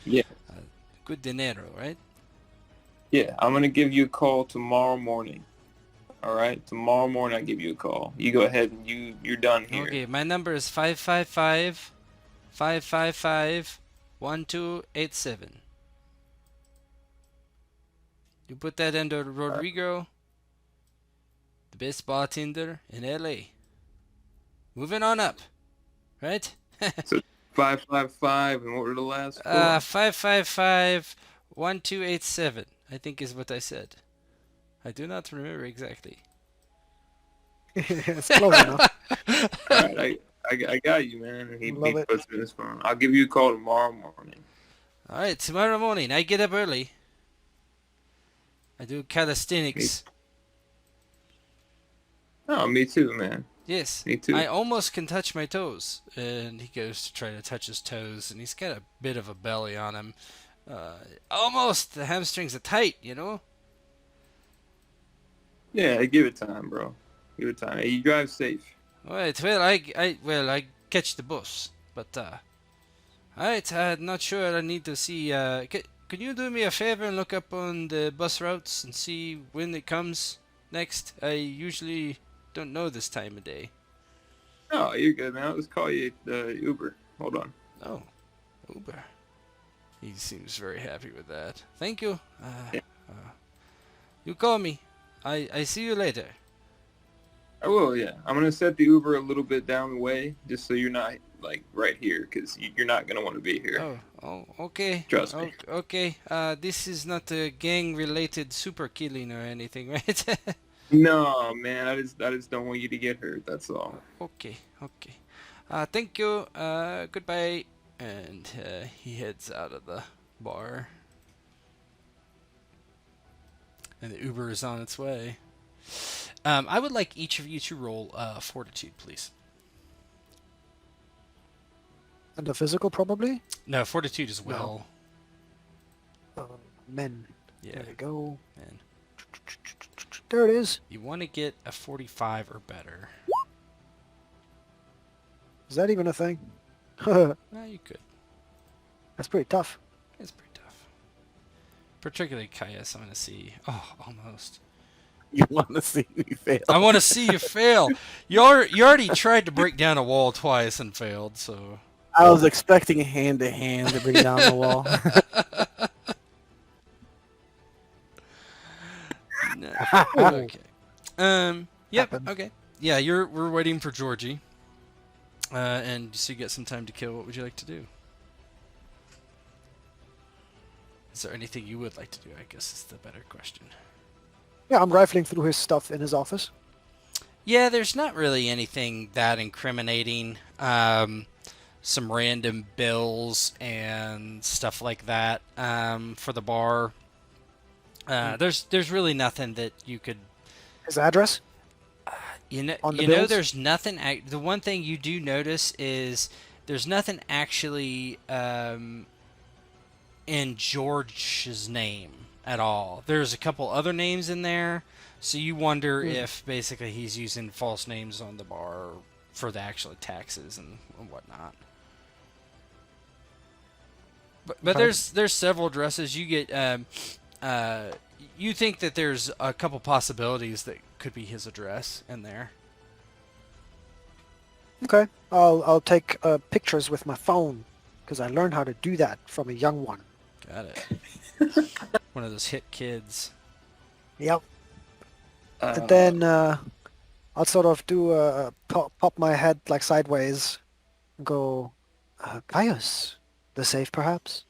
good dinero, right? Yeah, I'm gonna give you a call tomorrow morning. All right, tomorrow morning I give you a call. You go ahead and you're done here. Okay, my number is 555-555-1287. You put that under Rodrigo. The best bartender in LA. Moving on up. Right? So 555, and what were the last four? 555-1287, I think is what I said. I do not remember exactly. It's close enough. All right, I got you, man. He Love it. puts it in his phone. I'll give you a call tomorrow morning. Alright, tomorrow morning, I get up early. I do calisthenics. Oh, me too, man. Yes, Me too. I almost can touch my toes. And he goes to try to touch his toes, and he's got a bit of a belly on him. Almost, the hamstrings are tight, you know? Yeah, give it time, bro. Give it time. Hey, you drive safe. Alright, well, I catch the bus. But, alright, I'm not sure. I need to see, can you do me a favor and look up on the bus routes and see when it comes next? I usually don't know this time of day. Oh, you're good, man. I'll just call you Uber. Hold on. Oh, Uber. He seems very happy with that. Thank you. Yeah. You call me. I see you later. I will, yeah. I'm going to set the Uber a little bit down the way just so you're not, like, right here because you're not going to want to be here. Oh, okay. Trust me. Okay. This is not a gang-related super killing or anything, right? No, man. I just don't want you to get hurt. That's all. Okay. Thank you. Goodbye. And he heads out of the bar. And the Uber is on its way. I would like each of you to roll fortitude, please. And the physical, probably? No, fortitude as well. Men. Yeah. There we go. And There it is. you want to get a 45 or better. Is that even a thing? That's You could. pretty tough. It's pretty tough. Particularly Caius, I'm going to see. Oh, almost. You want to see me fail? I want to see you fail. You already tried to break down a wall twice and failed, so... I was expecting a hand-to-hand to bring down the wall. No. Okay. Yep. Happened. Okay. Yeah, we're waiting for Georgie. And so you get some time to kill. What would you like to do? Is there anything you would like to do? I guess is the better question. Yeah, I'm rifling through his stuff in his office. Yeah, there's not really anything that incriminating. Some random bills and stuff like that for the bar. There's really nothing that you could. His address? On the bills? There's nothing. The one thing you do notice is there's nothing actually in George's name at all. There's a couple other names in there, so you wonder if basically he's using false names on the bar for the actual taxes and whatnot. But there's several addresses. You get you think that there's a couple possibilities that could be his address in there. Okay. I'll take pictures with my phone because I learned how to do that from a young one. Got it. One of those hit kids. Yep. And then I'll sort of do pop my head like sideways and go, Caius, the safe perhaps?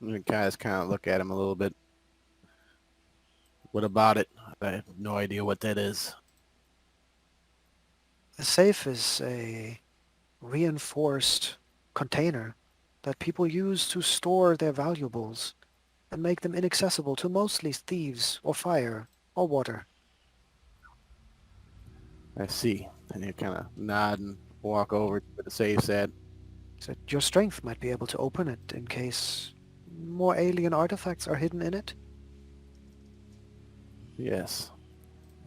And guys kind of look at him a little bit. What about it? I have no idea what that is. The safe is a reinforced container that people use to store their valuables and make them inaccessible to mostly thieves or fire or water. I see. And you kind of nod and walk over to where the safe's at. So your strength might be able to open it in case more alien artifacts are hidden in it. Yes.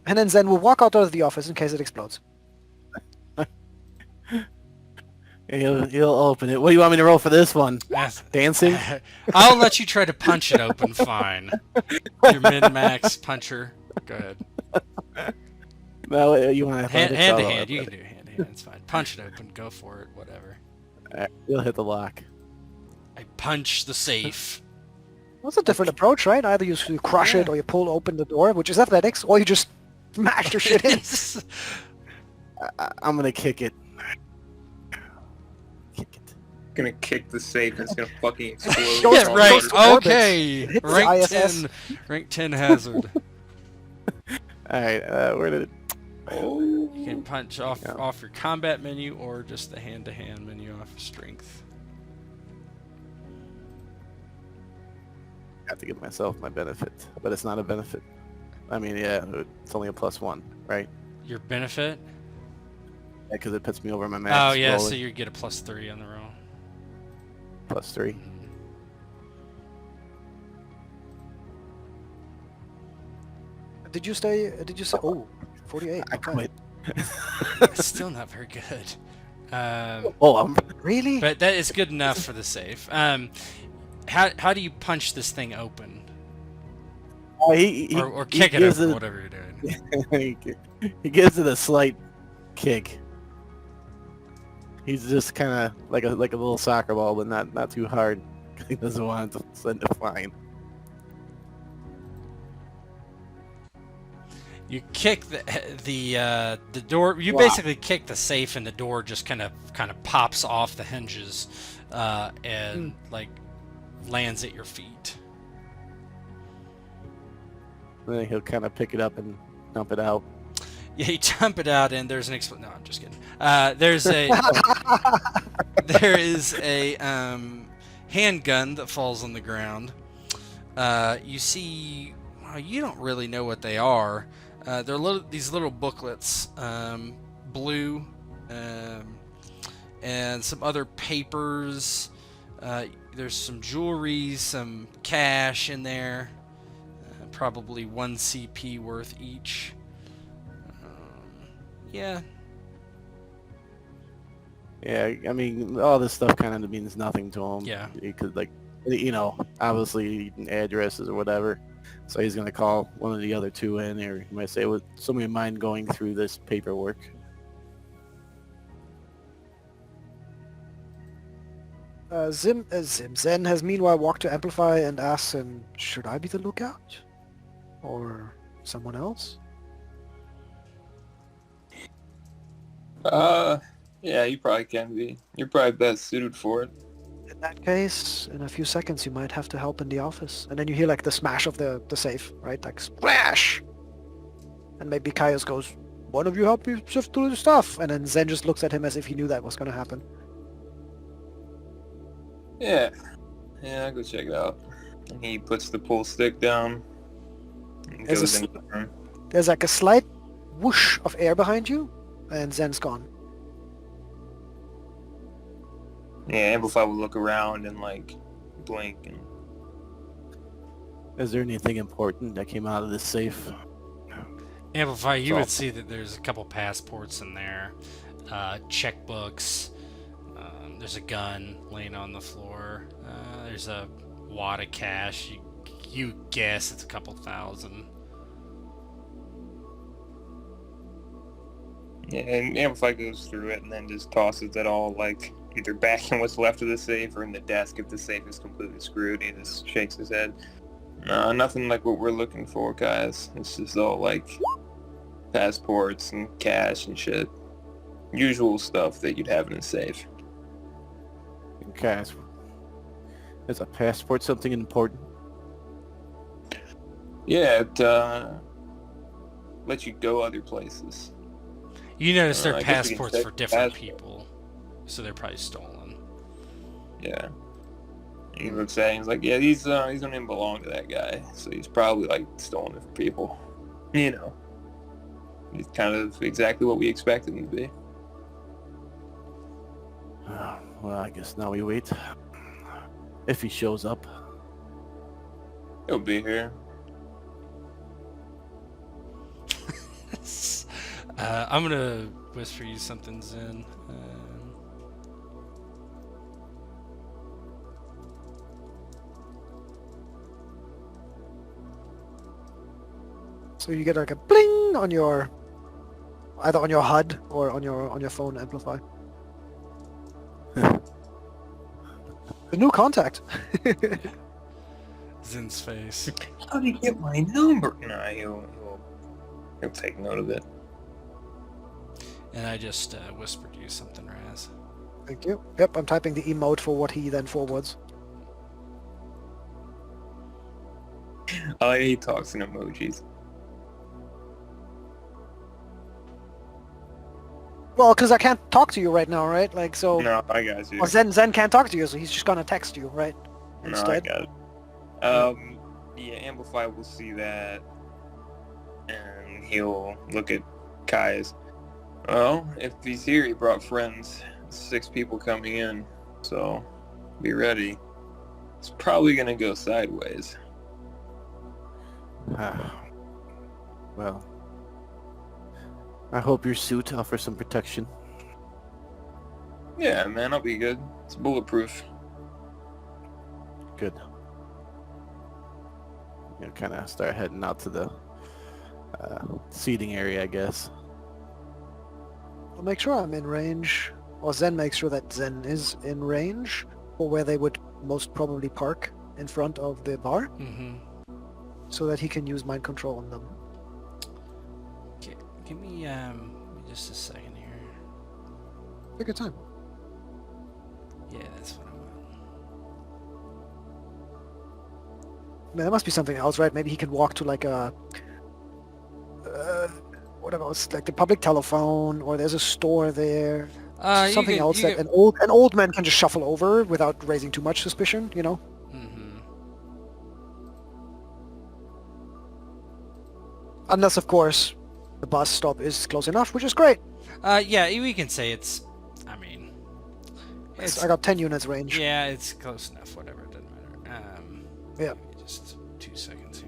And then Zen will walk out of the office in case it explodes. He'll open it. What do you want me to roll for this one? Dancing? I'll let you try to punch it open. Fine. Your min-max puncher. Go ahead. No, you want to Hand to hand. You can do hand to hand. It's fine. Punch it open. Go for it. Whatever. You'll hit the lock. I punch the safe. That's a different approach, right? Either you crush it Yeah. or you pull open the door, which is athletics, or you just smash your shit in. I'm gonna kick it. Kick it. Gonna kick the safe and it's gonna fucking explode. Goes- Yeah, right. goes to orbits. Okay. It hits the Rank ISS. 10. Rank 10 hazard. All right, where did it? Oh. You can punch off Yeah. off your combat menu or just the hand-to-hand menu off of strength. I have to give myself my benefit, but it's not a benefit. I mean, yeah, it's only a +1, right? Your benefit? Because it puts me over my max. Oh yeah, so rolling. you get a +3 on the roll. +3. Did you say? Oh, 48. I okay. quit. It's still not very good. Oh, Really? But that is good enough for the save. How do you punch this thing open? Or kick it gives open, whatever you're doing. he gives it a slight kick. He's just kind of like a little soccer ball, but not too hard. He doesn't want it to send it flying. You kick the door. You Wow. basically kick the safe, and the door just kind of pops off the hinges, and like lands at your feet. Then he'll kind of pick it up and dump it out. Yeah, you dump it out, and there's an No, I'm just kidding. There is a handgun that falls on the ground. You see, well, you don't really know what they are. They're these little booklets, blue, and some other papers. There's some jewelry, some cash in there, probably 1 CP worth each. Yeah. Yeah, I mean, all this stuff kind of means nothing to him. Yeah. Because, like, you know, obviously addresses or whatever. So he's going to call one of the other two in, or he might say, would somebody mind going through this paperwork? Zen has meanwhile walked to Amplify and asks him, should I be the lookout? Or someone else? Yeah, you probably can be. You're probably best suited for it. In that case, in a few seconds you might have to help in the office. And then you hear like the smash of the safe, right? Like splash! And maybe Caius goes, one of you help me sift through the stuff. And then Zen just looks at him as if he knew that was going to happen. Yeah. Yeah, I'll go check it out. And he puts the pull stick down and There's a goes s- into the room. There's like a slight whoosh of air behind you, and Zen's gone. Yeah, Amplify will look around and like blink and Is there anything important that came out of this safe? Amplify, you So- would see that there's a couple passports in there, checkbooks, there's a gun laying on the floor, there's a wad of cash. You guess it's a couple thousand. yeah, and Amplify goes through it and then just tosses it all like either back in what's left of the safe or in the desk if the safe is completely screwed. He just shakes his head. Nothing like what we're looking for, guys. It's just all like passports and cash and shit. Usual stuff that you'd have in a safe. Okay. Is a passport something important? Yeah, it lets you go other places. You notice they're I guess we can passports check for the different passport. people, so they're probably stolen. Yeah. He looks at it and he's like, yeah, these don't even belong to that guy. So he's probably like stolen it from people. You know. He's kind of exactly what we expected him to be. Well, I guess now we wait. If he shows up. He'll be here. I'm gonna whisper you something, Zen. So you get like a bling on your, either on your HUD or on your phone Amplify. A new contact. Zin's face. How did he get my number? No, he'll take note of it. And I just whispered you something, Raz. Thank you. Yep, I'm typing the emote for what he then forwards. Oh, he talks in emojis. Well, because I can't talk to you right now, right? Like, so... No, I got you. Well, Zen can't talk to you, so he's just gonna text you, right? No, I got it. Yeah, Amplify will see that, and he'll look at Kai's. Well, if he's here, he brought friends. 6 people coming in, so be ready. It's probably gonna go sideways. Well, I hope your suit offers some protection. Yeah, man, I'll be good. It's bulletproof. Good. You know, kind of start heading out to the seating area, I guess. I'll make sure I'm in range. Or Zen makes sure that Zen is in range for where they would most probably park in front of the bar, so that he can use mind control on them. Okay, give me just a second here. Take your time. Yeah, that's what I want. I mean, there must be something else, right? Maybe he can walk to like a... what else? Like the public telephone, or there's a store there. Something else that an old man can just shuffle over without raising too much suspicion, you know? Unless, of course, the bus stop is close enough, which is great. Yeah, we can say it's... I mean... I got 10 units range. Yeah, it's close enough, whatever, it doesn't matter. Yeah. Just 2 seconds here.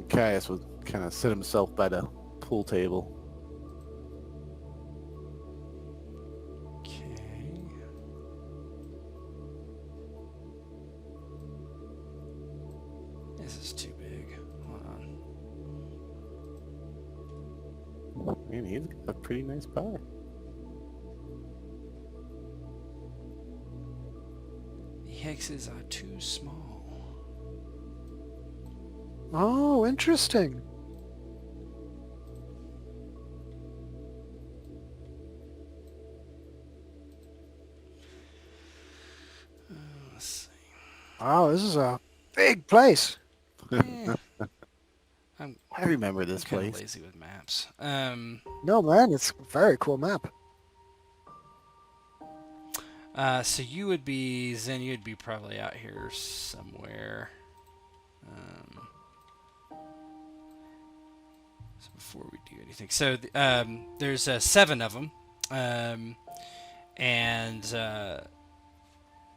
Caius would kind of sit himself by the pool table. Okay. This is too big. Hold on. Man, he's got a pretty nice bar. The hexes are too small. Oh, interesting. Let's see. Wow, this is a big place. Eh, I remember this I'm kind of place. lazy with maps. No, man, it's a very cool map. So you would be Zen. You'd be probably out here somewhere. So before we do anything, so there's 7 of them, and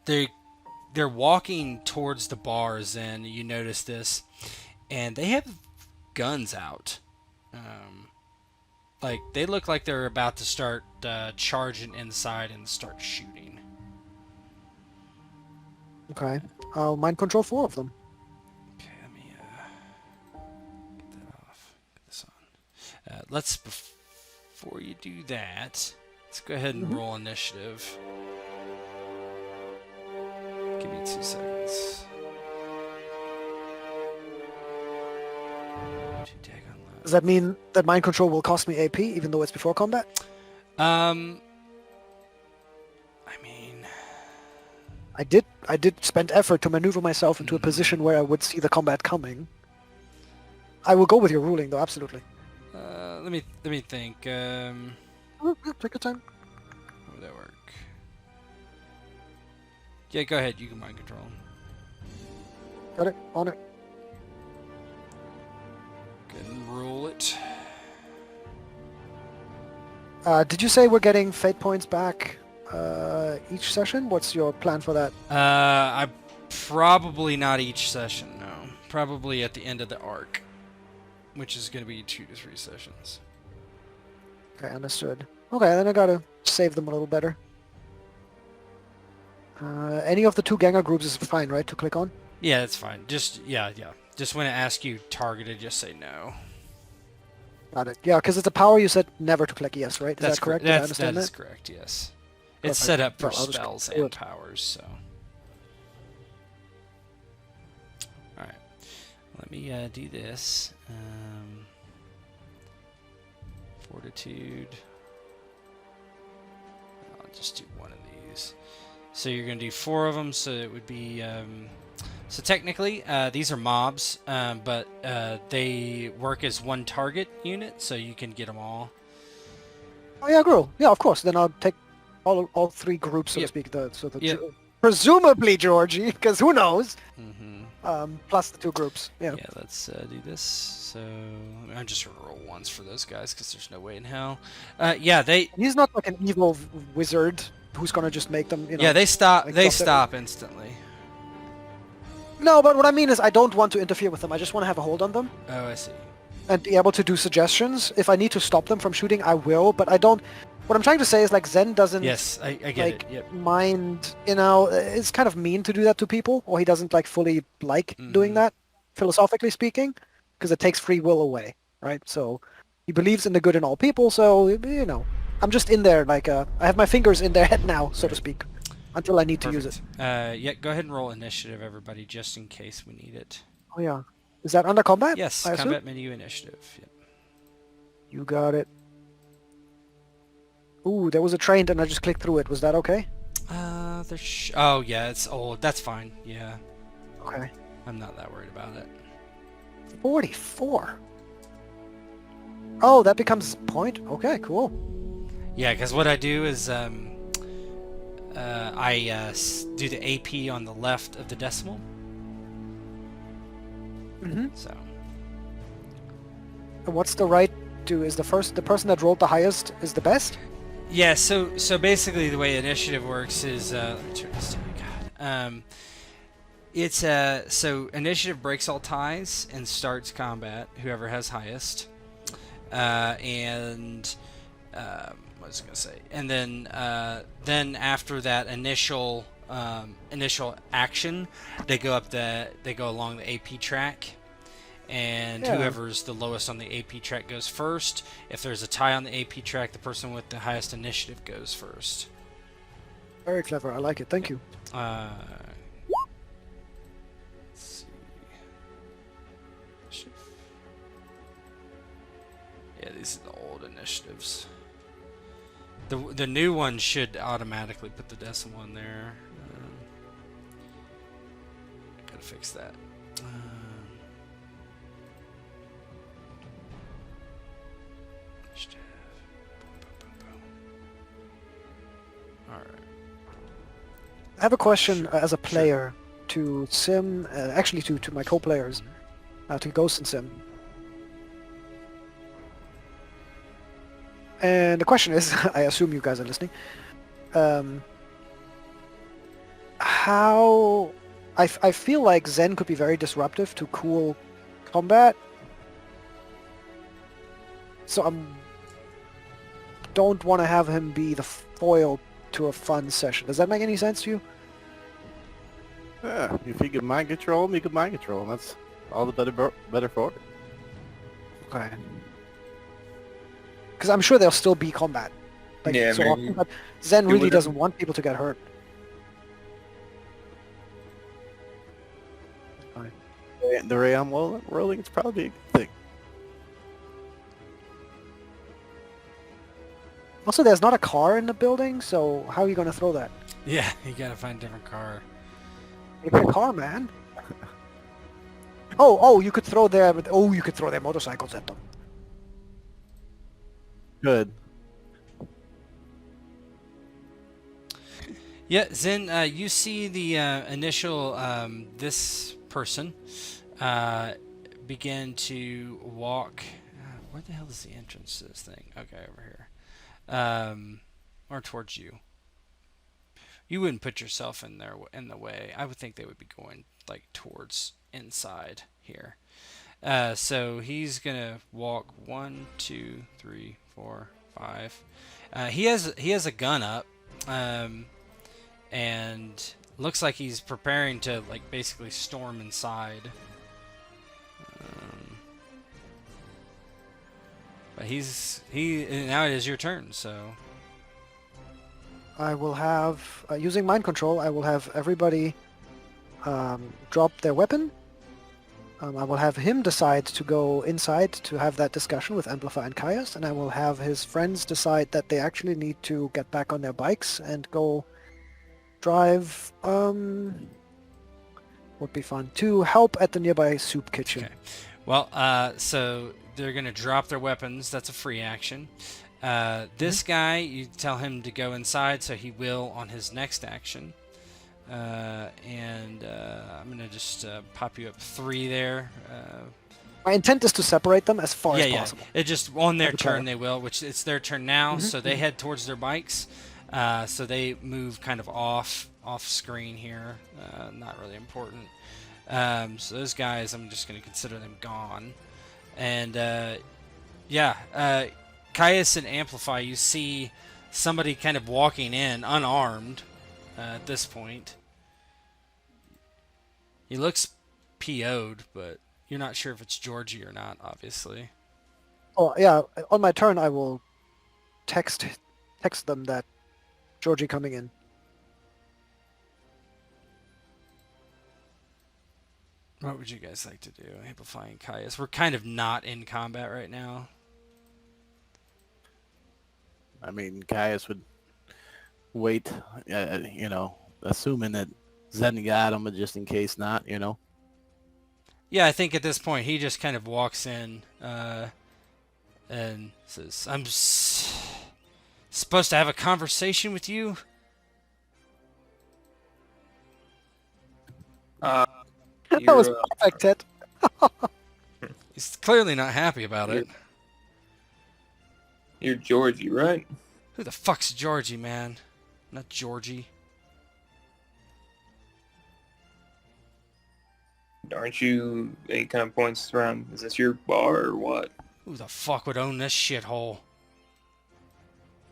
they're walking towards the bars, and you notice this, and they have guns out. Like they look like they're about to start charging inside and start shooting. Okay. I'll mind control 4 of them. Okay, let me get that off. Get this on. Let's before you do that, let's go ahead and roll initiative. Give me 2 seconds. Does that mean that mind control will cost me AP even though it's before combat? I mean, I did spend effort to maneuver myself into a position where I would see the combat coming. I will go with your ruling though, absolutely. let me think. Take your time. How would that work? Yeah, go ahead. You can mind control. Got it. On it. Go ahead and roll it. Did you say we're getting fate points back each session? What's your plan for that? I probably not each session. No, probably at the end of the arc, which is going to be 2 to 3 sessions. Okay, understood. Okay, then I gotta save them a little better. Any of the two Ganger groups is fine, right, to click on? Yeah, that's fine. Just Just when it asks you targeted, just say no. Got it. Yeah, because it's a power you said never to click yes, right? Is That's that correct? Did I That understand is that? correct. Yes. It's Perfect. set up for Well, I'll just spells do and it. powers. So. All right. Let me do this. Fortitude. I'll just do one of these. So you're going to do 4 of them, so it would be... so technically, these are mobs, but they work as one target unit, so you can get them all. Oh yeah, cool. Yeah, of course. Then I'll take all 3 groups, so Yep. to speak. Yep. Presumably Georgie, because who knows? Mm-hmm. Plus the 2 groups. Yeah. Yeah, let's do this. So I'm just going to roll once for those guys, because there's no way in hell. Yeah, He's not like an evil wizard who's gonna just make them. Yeah, they stop. like, They drop their- stop instantly. No, but what I mean is I don't want to interfere with them. I just want to have a hold on them Oh, I see. and be able to do suggestions. If I need to stop them from shooting, I will. But I don't. What I'm trying to say is like Zen doesn't Yes, I get like it. Yep. mind. It's kind of mean to do that to people, or he doesn't like fully like doing Mhm. that, philosophically speaking, because it takes free will away, right? So he believes in the good in all people. So I'm just in there like I have my fingers in their head now, so to speak, until I need to use it. Yeah, go ahead and roll initiative, everybody, just in case we need it. Oh yeah, is that under combat? Yes, I assume? combat menu initiative. Yep. You got it. Ooh, there was a train and I just clicked through it. Was that okay? Oh yeah, it's old. That's fine. Yeah, Okay. I'm not that worried about it. 44. Oh, that becomes point? Okay, cool. Yeah, because what I do is I do the AP on the left of the decimal. Mm-hmm. So And what's the right do? Is the person that rolled the highest is the best? yeah, so basically the way initiative works is let me turn this to you. God. It's so initiative breaks all ties and starts combat. Whoever has highest, and what was I gonna say? And then after that initial action, they go along the AP track, and Yeah. whoever's the lowest on the AP track goes first. If there's a tie on the AP track, the person with the highest initiative goes first. Very clever. I like it. Thank you. Let's see. Yeah, these are the old initiatives. The new one should automatically put the decimal in there. Gotta fix that. Initiative. All right. I have a question as a player to Sim, actually to my co-players, to Ghost and Sim. And the question is, I assume you guys are listening, how... I feel like Zen could be very disruptive to cool combat. So don't want to have him be the foil to a fun session. Does that make any sense to you? Yeah, if you can mind control him, you can mind control him. That's all the better for it. Okay. Because I'm sure there'll still be combat. Yeah, so maybe. often, but Zen It really would- doesn't want people to get hurt. The way I'm rolling, it's probably a good thing. Also, there's not a car in the building, so how are you going to throw that? Yeah, you gotta find a different car. Give me a car, man. Oh, you could throw their motorcycles at them. Good. Yeah, Zen, you see the initial this person begin to walk. Where the hell is the entrance to this thing? Okay, over here, or towards you. You wouldn't put yourself in the way. I would think they would be going like towards inside here. So he's gonna walk 1, 2, 3, 4, 5. He has a gun up, and looks like he's preparing to like basically storm inside. But now it is your turn, so. I will have, using mind control, I will have everybody drop their weapon. I will have him decide to go inside to have that discussion with Amplify and Caius, and I will have his friends decide that they actually need to get back on their bikes and go drive, would be fun, to help at the nearby soup kitchen. Okay. Well, so they're going to drop their weapons. That's a free action. This guy, you tell him to go inside, so he will on his next action. And I'm going to just pop you up 3 there. My intent is to separate them as far as possible. It just on their turn they will, which it's their turn now, so they head towards their bikes. So they move kind of off screen here. Not really important. So those guys, I'm just going to consider them gone. And Caius and Amplify, you see somebody kind of walking in unarmed at this point. He looks PO'd, but you're not sure if it's Georgie or not, obviously. Oh yeah, on my turn I will text them that Georgie coming in. What would you guys like to do? Amplifying Caius. We're kind of not in combat right now. I mean, Caius would wait, assuming that Zen got him, but just in case not, Yeah, I think at this point he just kind of walks in and says, I'm supposed to have a conversation with you? That was perfect, Ted. He's clearly not happy about it. You're Georgie, right? Who the fuck's Georgie, man? Not Georgie. Aren't you? He kind of points around. Is this your bar or what? Who the fuck would own this shithole?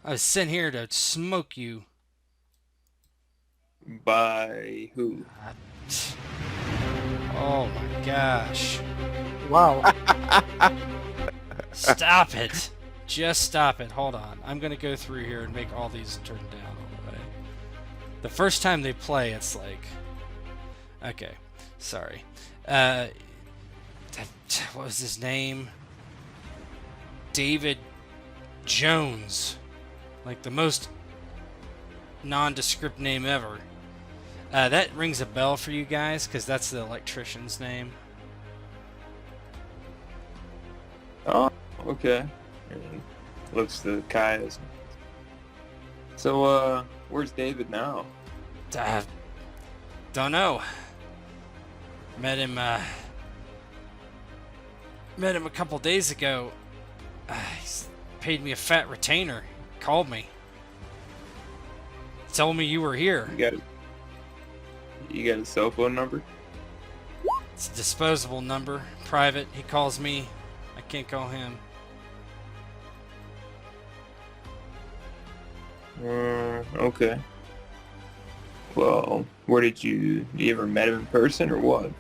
I was sent here to smoke you. By who? Oh my gosh. Wow. Stop it. Just stop it. Hold on. I'm going to go through here and make all these turn down all the way. The first time they play, it's like... Okay. Sorry. What was his name? David Jones. Like the most nondescript name ever. That rings a bell for you guys, because that's the electrician's name. Oh, okay. And looks to Caius. So, where's David now? Don't know. Met him a couple days ago. He's paid me a fat retainer. Called me. Told me you were here. You got his cell phone number? It's a disposable number. Private. He calls me. I can't call him. Okay. Well, you ever met him in person or what?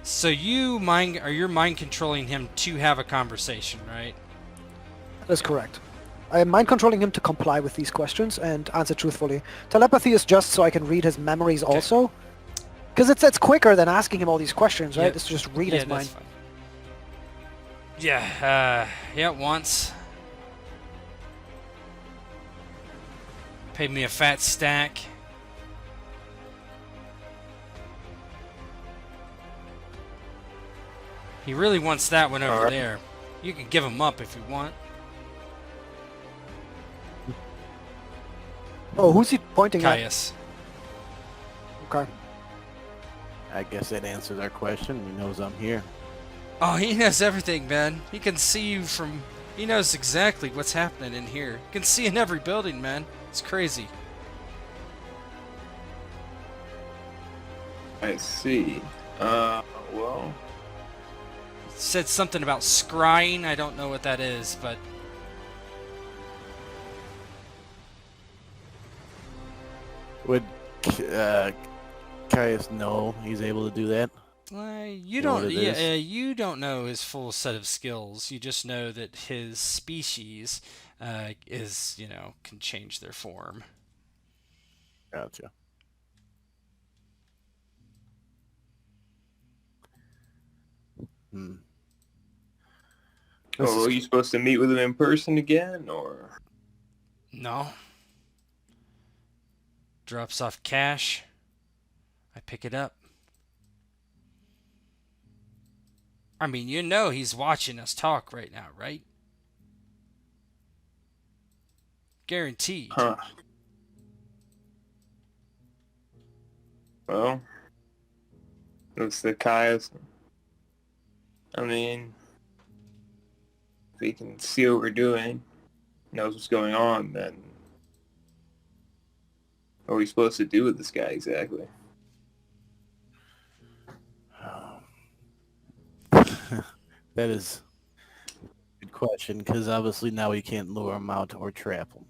So you're mind controlling him to have a conversation, right? That is correct. I am mind controlling him to comply with these questions and answer truthfully. Telepathy is just so I can read his memories also. Because it's quicker than asking him all these questions, right? Yeah. It's just read his mind. Fine. Yeah, once. Paid me a fat stack. He really wants that one over there. You can give him up if you want. Oh, who's he pointing Caius. at? Okay. I guess that answers our question. He knows I'm here. Oh, he knows everything, man. He can see you from... He knows exactly what's happening in here. He can see in every building, man. It's crazy. I see. Well... Said something about scrying. I don't know what that is, but Would Caius know he's able to do that? You Know what don't. it Yeah, is? you don't know his full set of skills. You just know that his species is, can change their form. Gotcha. Hmm. This Oh, are is you supposed to meet with him in person again, or? No. Drops off cash. I pick it up. I mean, he's watching us talk right now, right? Guaranteed. Huh. Well, it's the Caius. I mean, if he can see what we're doing, knows what's going on, then what are we supposed to do with this guy exactly? that is a good question, because obviously now we can't lure him out or trap him.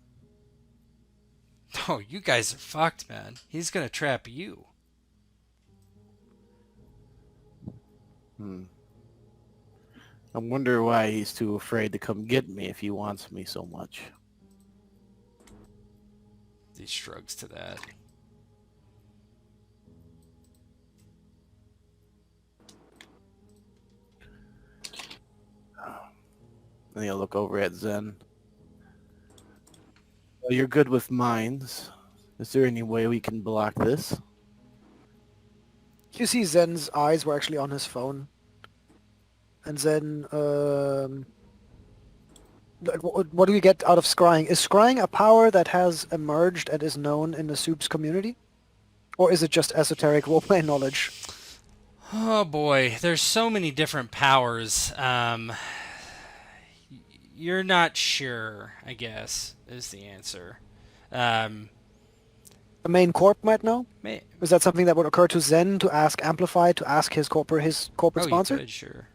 Oh, you guys are fucked, man. He's gonna trap you. I wonder why he's too afraid to come get me if he wants me so much. He shrugs to that. And he'll look over at Zen. Well, you're good with minds. Is there any way we can block this? You see Zen's eyes were actually on his phone. And Zen, what do we get out of scrying? Is scrying a power that has emerged and is known in the Soups community? Or is it just esoteric roleplay knowledge? Oh boy, there's so many different powers. You're not sure, I guess, is the answer. The main corp might know? May, Is that something that would occur to Zen to ask Amplify, to ask his corporate sponsor? You could, sure.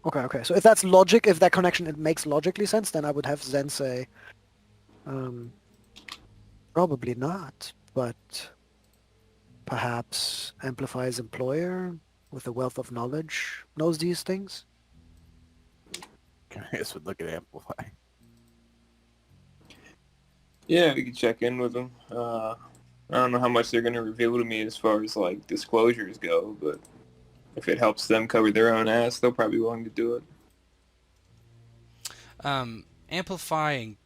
Okay. So if that's logic, if that connection it makes logically sense, then I would have Zen say, probably not, but perhaps Amplify's employer with a wealth of knowledge knows these things? Caius would look at Amplify. Yeah, we could check in with him. I don't know how much they're going to reveal to me as far as like disclosures go, but if it helps them cover their own ass, they'll probably be willing to do it. Amplify and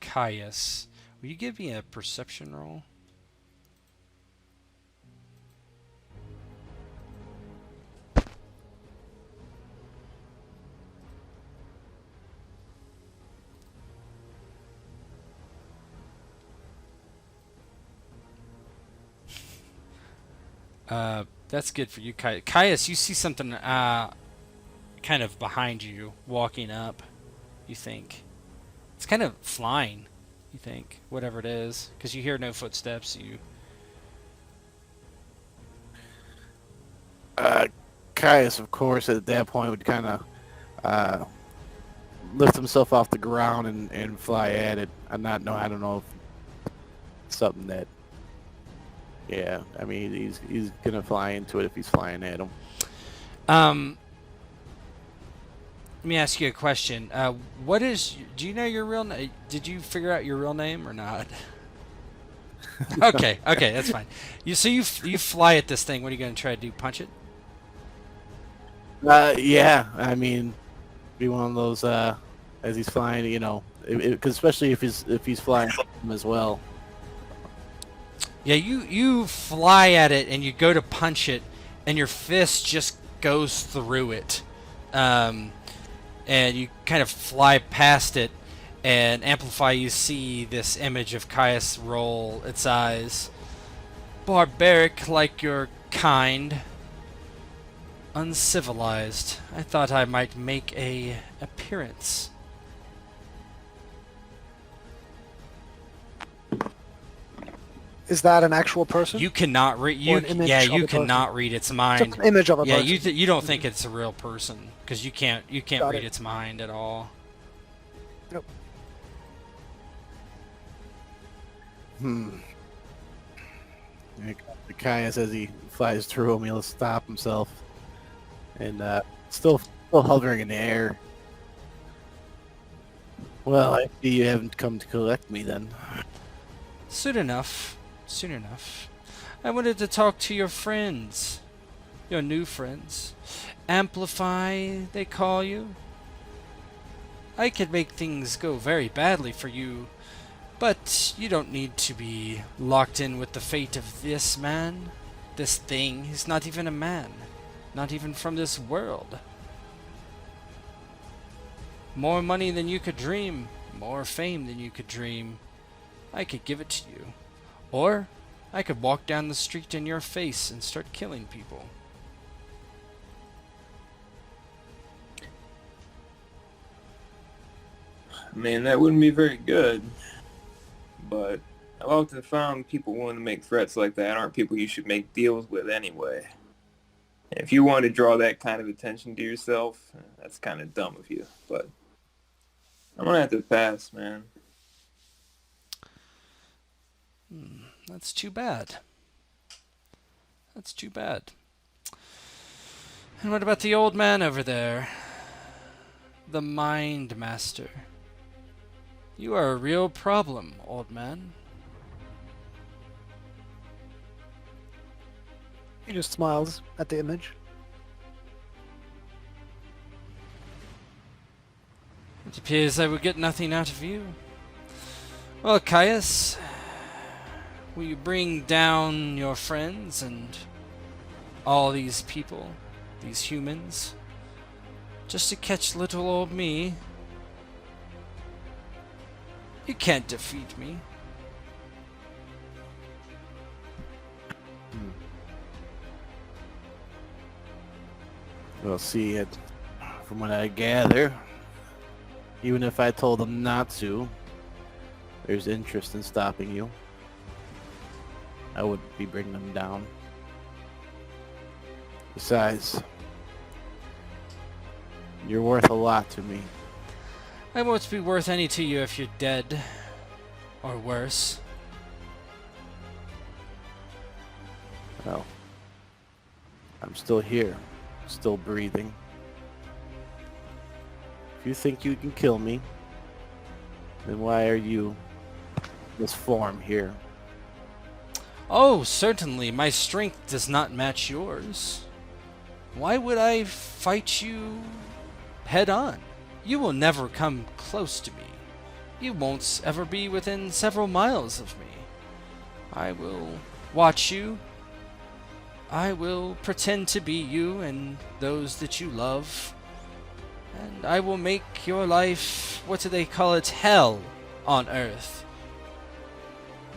Caius, will you give me a perception roll? That's good for you, Caius. Caius, you see something kind of behind you, walking up, you think. It's kind of flying, you think, whatever it is, because you hear no footsteps. Caius, of course, at that point would kind of lift himself off the ground and fly at it. I don't know if it's something that... Yeah, I mean, he's gonna fly into it if he's flying at him. Let me ask you a question. Do you know your real name? Did you figure out your real name or not? Okay, that's fine. You fly at this thing. What are you gonna try to do? Punch it? Yeah, I mean, be one of those as he's flying, because especially if he's flying as well. Yeah, you fly at it and you go to punch it, and your fist just goes through it, and you kind of fly past it, and Amplify. You see this image of Caius roll its eyes. Barbaric like your kind. Uncivilized. I thought I might make a appearance. Is that an actual person? You cannot read. You cannot read its mind. Just an image of a person. You don't think it's a real person because you can't Got read it. its mind at all. Nope. Arcadius, as he flies through him, he'll stop himself. And still hovering in the air. Well, I see you haven't come to collect me then. Soon enough. Soon enough. I wanted to talk to your friends. Your new friends. Amplify, they call you. I could make things go very badly for you, but you don't need to be locked in with the fate of this man. This thing. He's not even a man. Not even from this world. More money than you could dream. More fame than you could dream. I could give it to you. Or I could walk down the street in your face and start killing people. I mean, that wouldn't be very good. But I've often found people willing to make threats like that aren't people you should make deals with anyway. If you want to draw that kind of attention to yourself, that's kind of dumb of you. But I'm going to have to pass, man. That's too bad. That's too bad. And what about the old man over there? The Mind Master. You are a real problem, old man. He just smiles at the image. It appears I will get nothing out of you. Well, Caius, will you bring down your friends and all these people, these humans, just to catch little old me? You can't defeat me. We'll see it. From what I gather, even if I told them not to, there's interest in stopping you. I would be bringing them down. Besides, you're worth a lot to me. I won't be worth any to you if you're dead. Or worse. Well, I'm still here, still breathing. If you think you can kill me, then why are you this form here? Oh, certainly, my strength does not match yours. Why would I fight you head on? You will never come close to me. You won't ever be within several miles of me. I will watch you. I will pretend to be you and those that you love. And I will make your life, what do they call it, hell on Earth.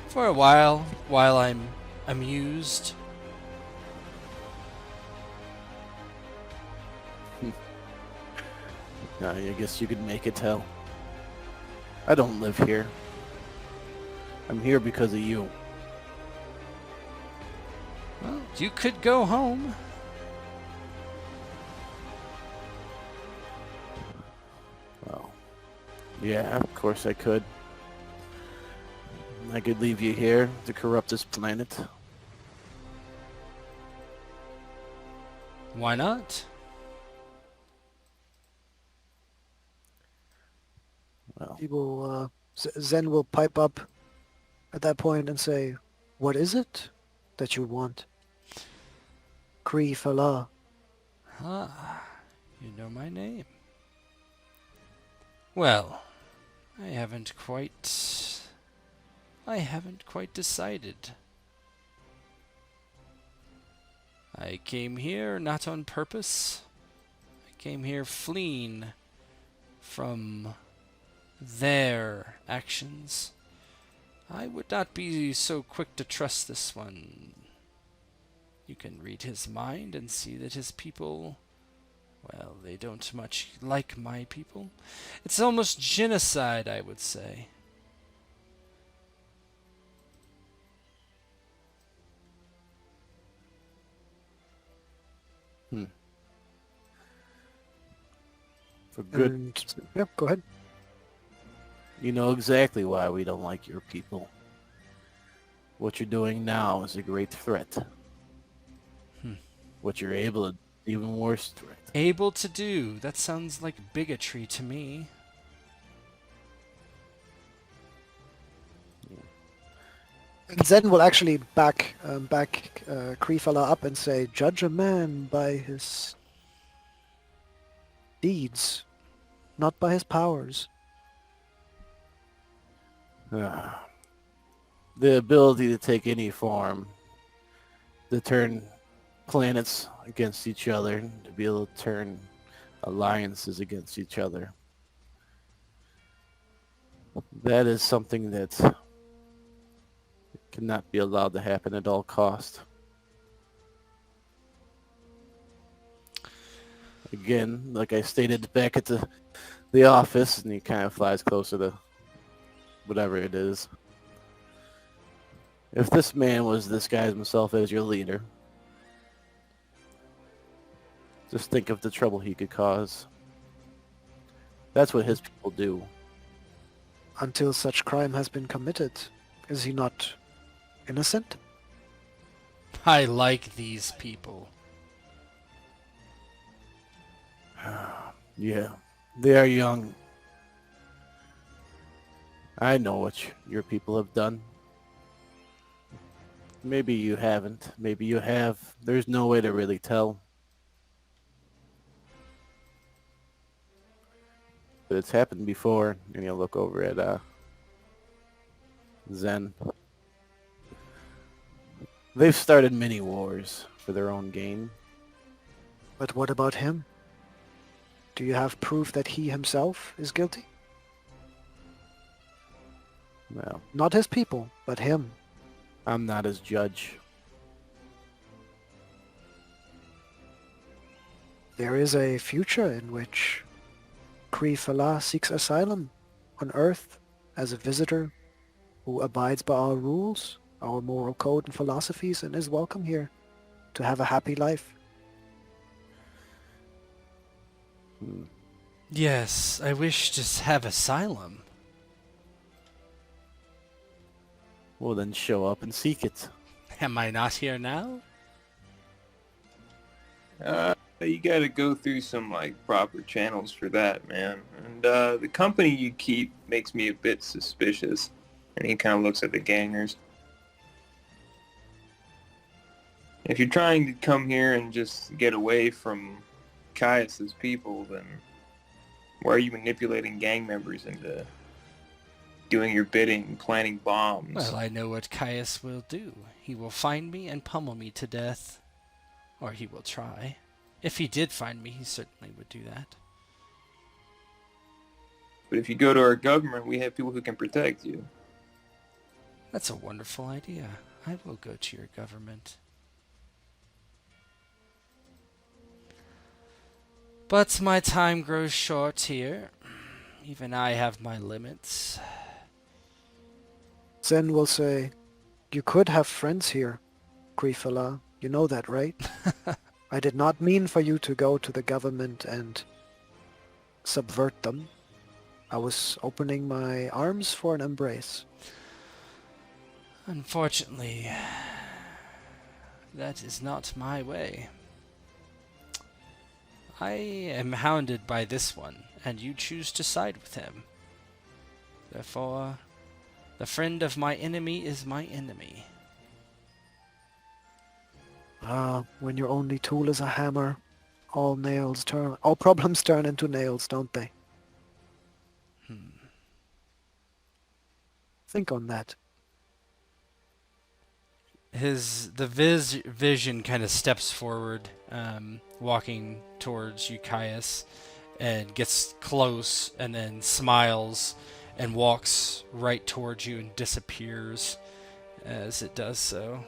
For a while I'm amused. I guess you could make it hell. I don't live here. I'm here because of you. Well, you could go home. Well, yeah, of course I could. I could leave you here to corrupt this planet. Why not? Well, Zen will pipe up at that point and say, "What is it that you want?" Kree Fala. Ah, you know my name. Well, I haven't quite decided. I came here not on purpose. I came here fleeing from their actions. I would not be so quick to trust this one. You can read his mind and see that his people, well, they don't much like my people. It's almost genocide, I would say. for good. Yep, go ahead. You know exactly why we don't like your people. What you're doing now is a great threat. Hmm. What you're able to, even worse threat. Able to do. That sounds like bigotry to me. Zen will actually back Kreefala up and say, "Judge a man by his deeds, not by his powers." The ability to take any form, to turn planets against each other, to be able to turn alliances against each other. That is something that cannot be allowed to happen at all cost. Again, like I stated back at the office, and he kind of flies closer to whatever it is. If this man was disguised himself as your leader, just think of the trouble he could cause. That's what his people do. Until such crime has been committed, is he not innocent? I like these people. Yeah, they are young. I know what your people have done. Maybe you haven't. Maybe you have. There's no way to really tell. But it's happened before, and you'll look over at Zen. They've started many wars for their own gain. But what about him? Do you have proof that he himself is guilty? Well, Not his people, but him. I'm not his judge. There is a future in which Kreefala seeks asylum on Earth as a visitor who abides by our rules, our moral code and philosophies, and is welcome here to have a happy life. Yes, I wish to have asylum. Well, then show up and seek it. Am I not here now? You gotta go through some like proper channels for that, man. And the company you keep makes me a bit suspicious. And he kind of looks at the gangers. If you're trying to come here and just get away from Caius's people, then why are you manipulating gang members into doing your bidding, planting bombs? Well, I know what Caius will do. He will find me and pummel me to death. Or he will try. If he did find me, he certainly would do that. But if you go to our government, we have people who can protect you. That's a wonderful idea. I will go to your government. But my time grows short here. Even I have my limits. Zen will say, "You could have friends here, Kreefala. You know that, right? I did not mean for you to go to the government and subvert them. I was opening my arms for an embrace." Unfortunately, that is not my way. I am hounded by this one, and you choose to side with him. Therefore, the friend of my enemy is my enemy. When your only tool is a hammer, all problems turn into nails, don't they? Think on that. Vision kind of steps forward, walking towards you, Caius, and gets close, and then smiles and walks right towards you and disappears as it does so.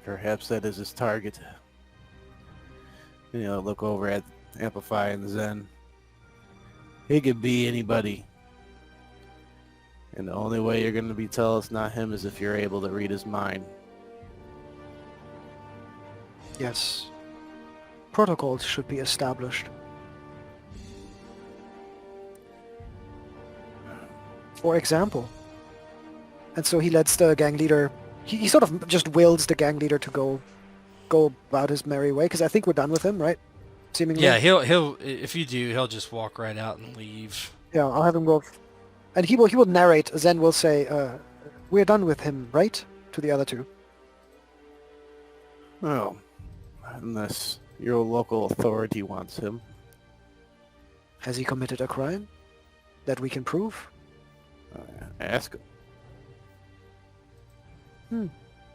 Perhaps that is his target. Look over at Amplify and Zen. He could be anybody. And the only way you're going to be tell it's not him is if you're able to read his mind. Yes. Protocols should be established. for example. And so he lets the gang leader, he sort of just wills the gang leader to go about his merry way, because I think we're done with him, right? Seemingly. Yeah, he'll if you do, he'll just walk right out and leave. Yeah, I'll have him go, and he will narrate. Zen will say, "We're done with him, right?" To the other two. Well, unless your local authority wants him. Has he committed a crime that we can prove? Ask him.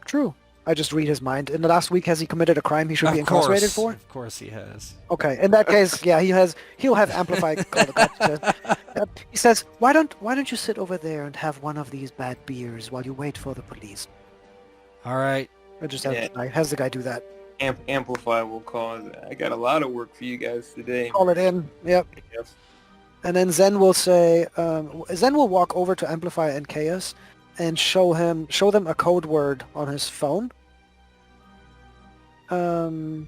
True. I just read his mind. In the last week, has he committed a crime he should be incarcerated for? Of course he has. Okay, in that case, yeah, he'll have Amplify call the cops. He says, why don't you sit over there and have one of these bad beers while you wait for the police? All right. I just has the guy do that. Amplify will call. I got a lot of work for you guys today. Call it in. Yep. Yes. And then Zen will say, Zen will walk over to Amplify and Chaos and show them a code word on his phone. Because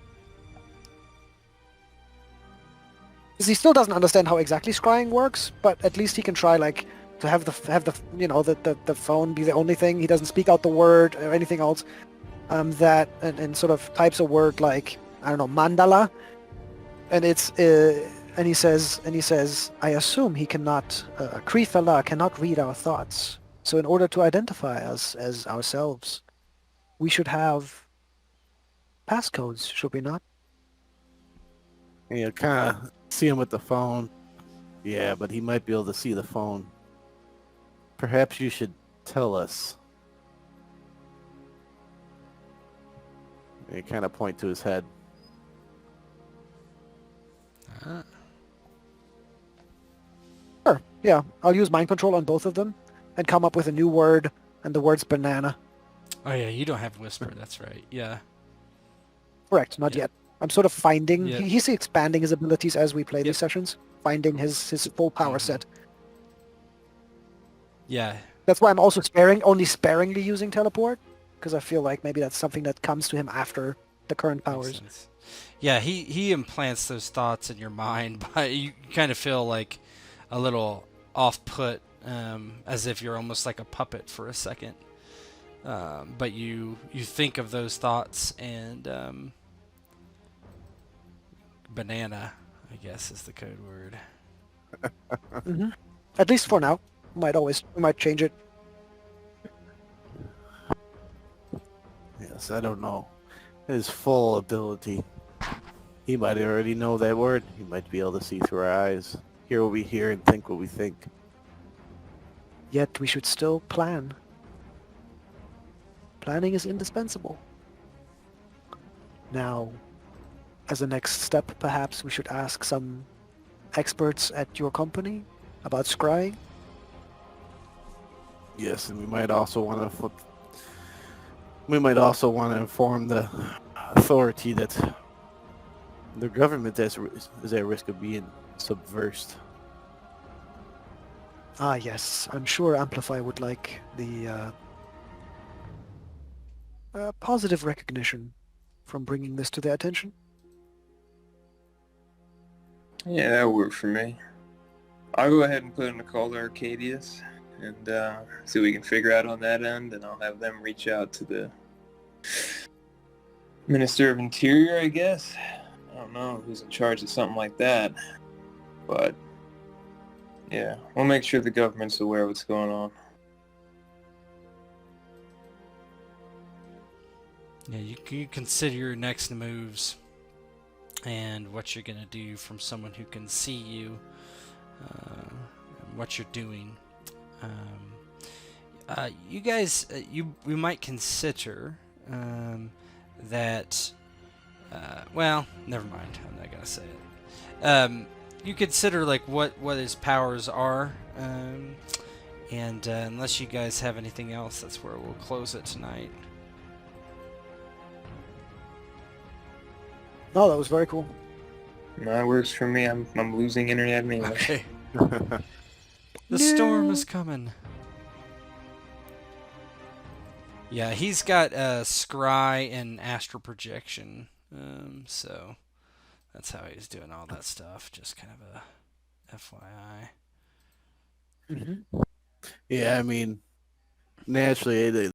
he still doesn't understand how exactly scrying works, but at least he can try to have the phone be the only thing. He doesn't speak out the word or anything else. That and sort of types a word like, I don't know, mandala, and it's and he says, I assume he cannot, Krifala cannot read our thoughts. So in order to identify us as ourselves, we should have passcodes, should we not? And you kind of see him with the phone. Yeah, but he might be able to see the phone. Perhaps you should tell us. And you kind of point to his head. Sure. Yeah, I'll use mind control on both of them and come up with a new word, and the word's banana. Oh yeah, you don't have whisper. That's right. Yeah. Correct. Not yet. I'm sort of finding. Yeah. He's expanding his abilities as we play these sessions, finding his full power set. Yeah. That's why I'm also only sparingly using teleport, because I feel like maybe that's something that comes to him after the current powers. Yeah, he implants those thoughts in your mind, but you kind of feel like a little off-put, as if you're almost like a puppet for a second. But you think of those thoughts, and banana, I guess, is the code word. Mm-hmm. At least for now. We might change it. Yes, I don't know. His full ability. He might already know that word. He might be able to see through our eyes, hear what we hear, and think what we think. Yet we should still plan. Planning is indispensable. Now, as a next step, perhaps we should ask some experts at your company about scrying. Yes, and we might also want to inform the authority that the government is at risk of being subversed. Ah, yes. I'm sure Amplify would like the positive recognition from bringing this to their attention. Yeah, that worked for me. I'll go ahead and put in a call to Arcadius and see what we can figure out on that end, and I'll have them reach out to the Minister of Interior, I guess. I don't know who's in charge of something like that, but yeah, we'll make sure the government's aware of what's going on. Yeah, you consider your next moves and what you're going to do from someone who can see you, what you're doing. You guys, we might consider that. Well, never mind. I'm not going to say it. You consider like what his powers are, and unless you guys have anything else, that's where we'll close it tonight. No, that was very cool. That works for me. I'm losing internet anyway. Okay. The storm is coming. Yeah, he's got scry and astral projection, so that's how he's doing all that stuff. Just kind of a FYI. Mm-hmm. Yeah, I mean, naturally,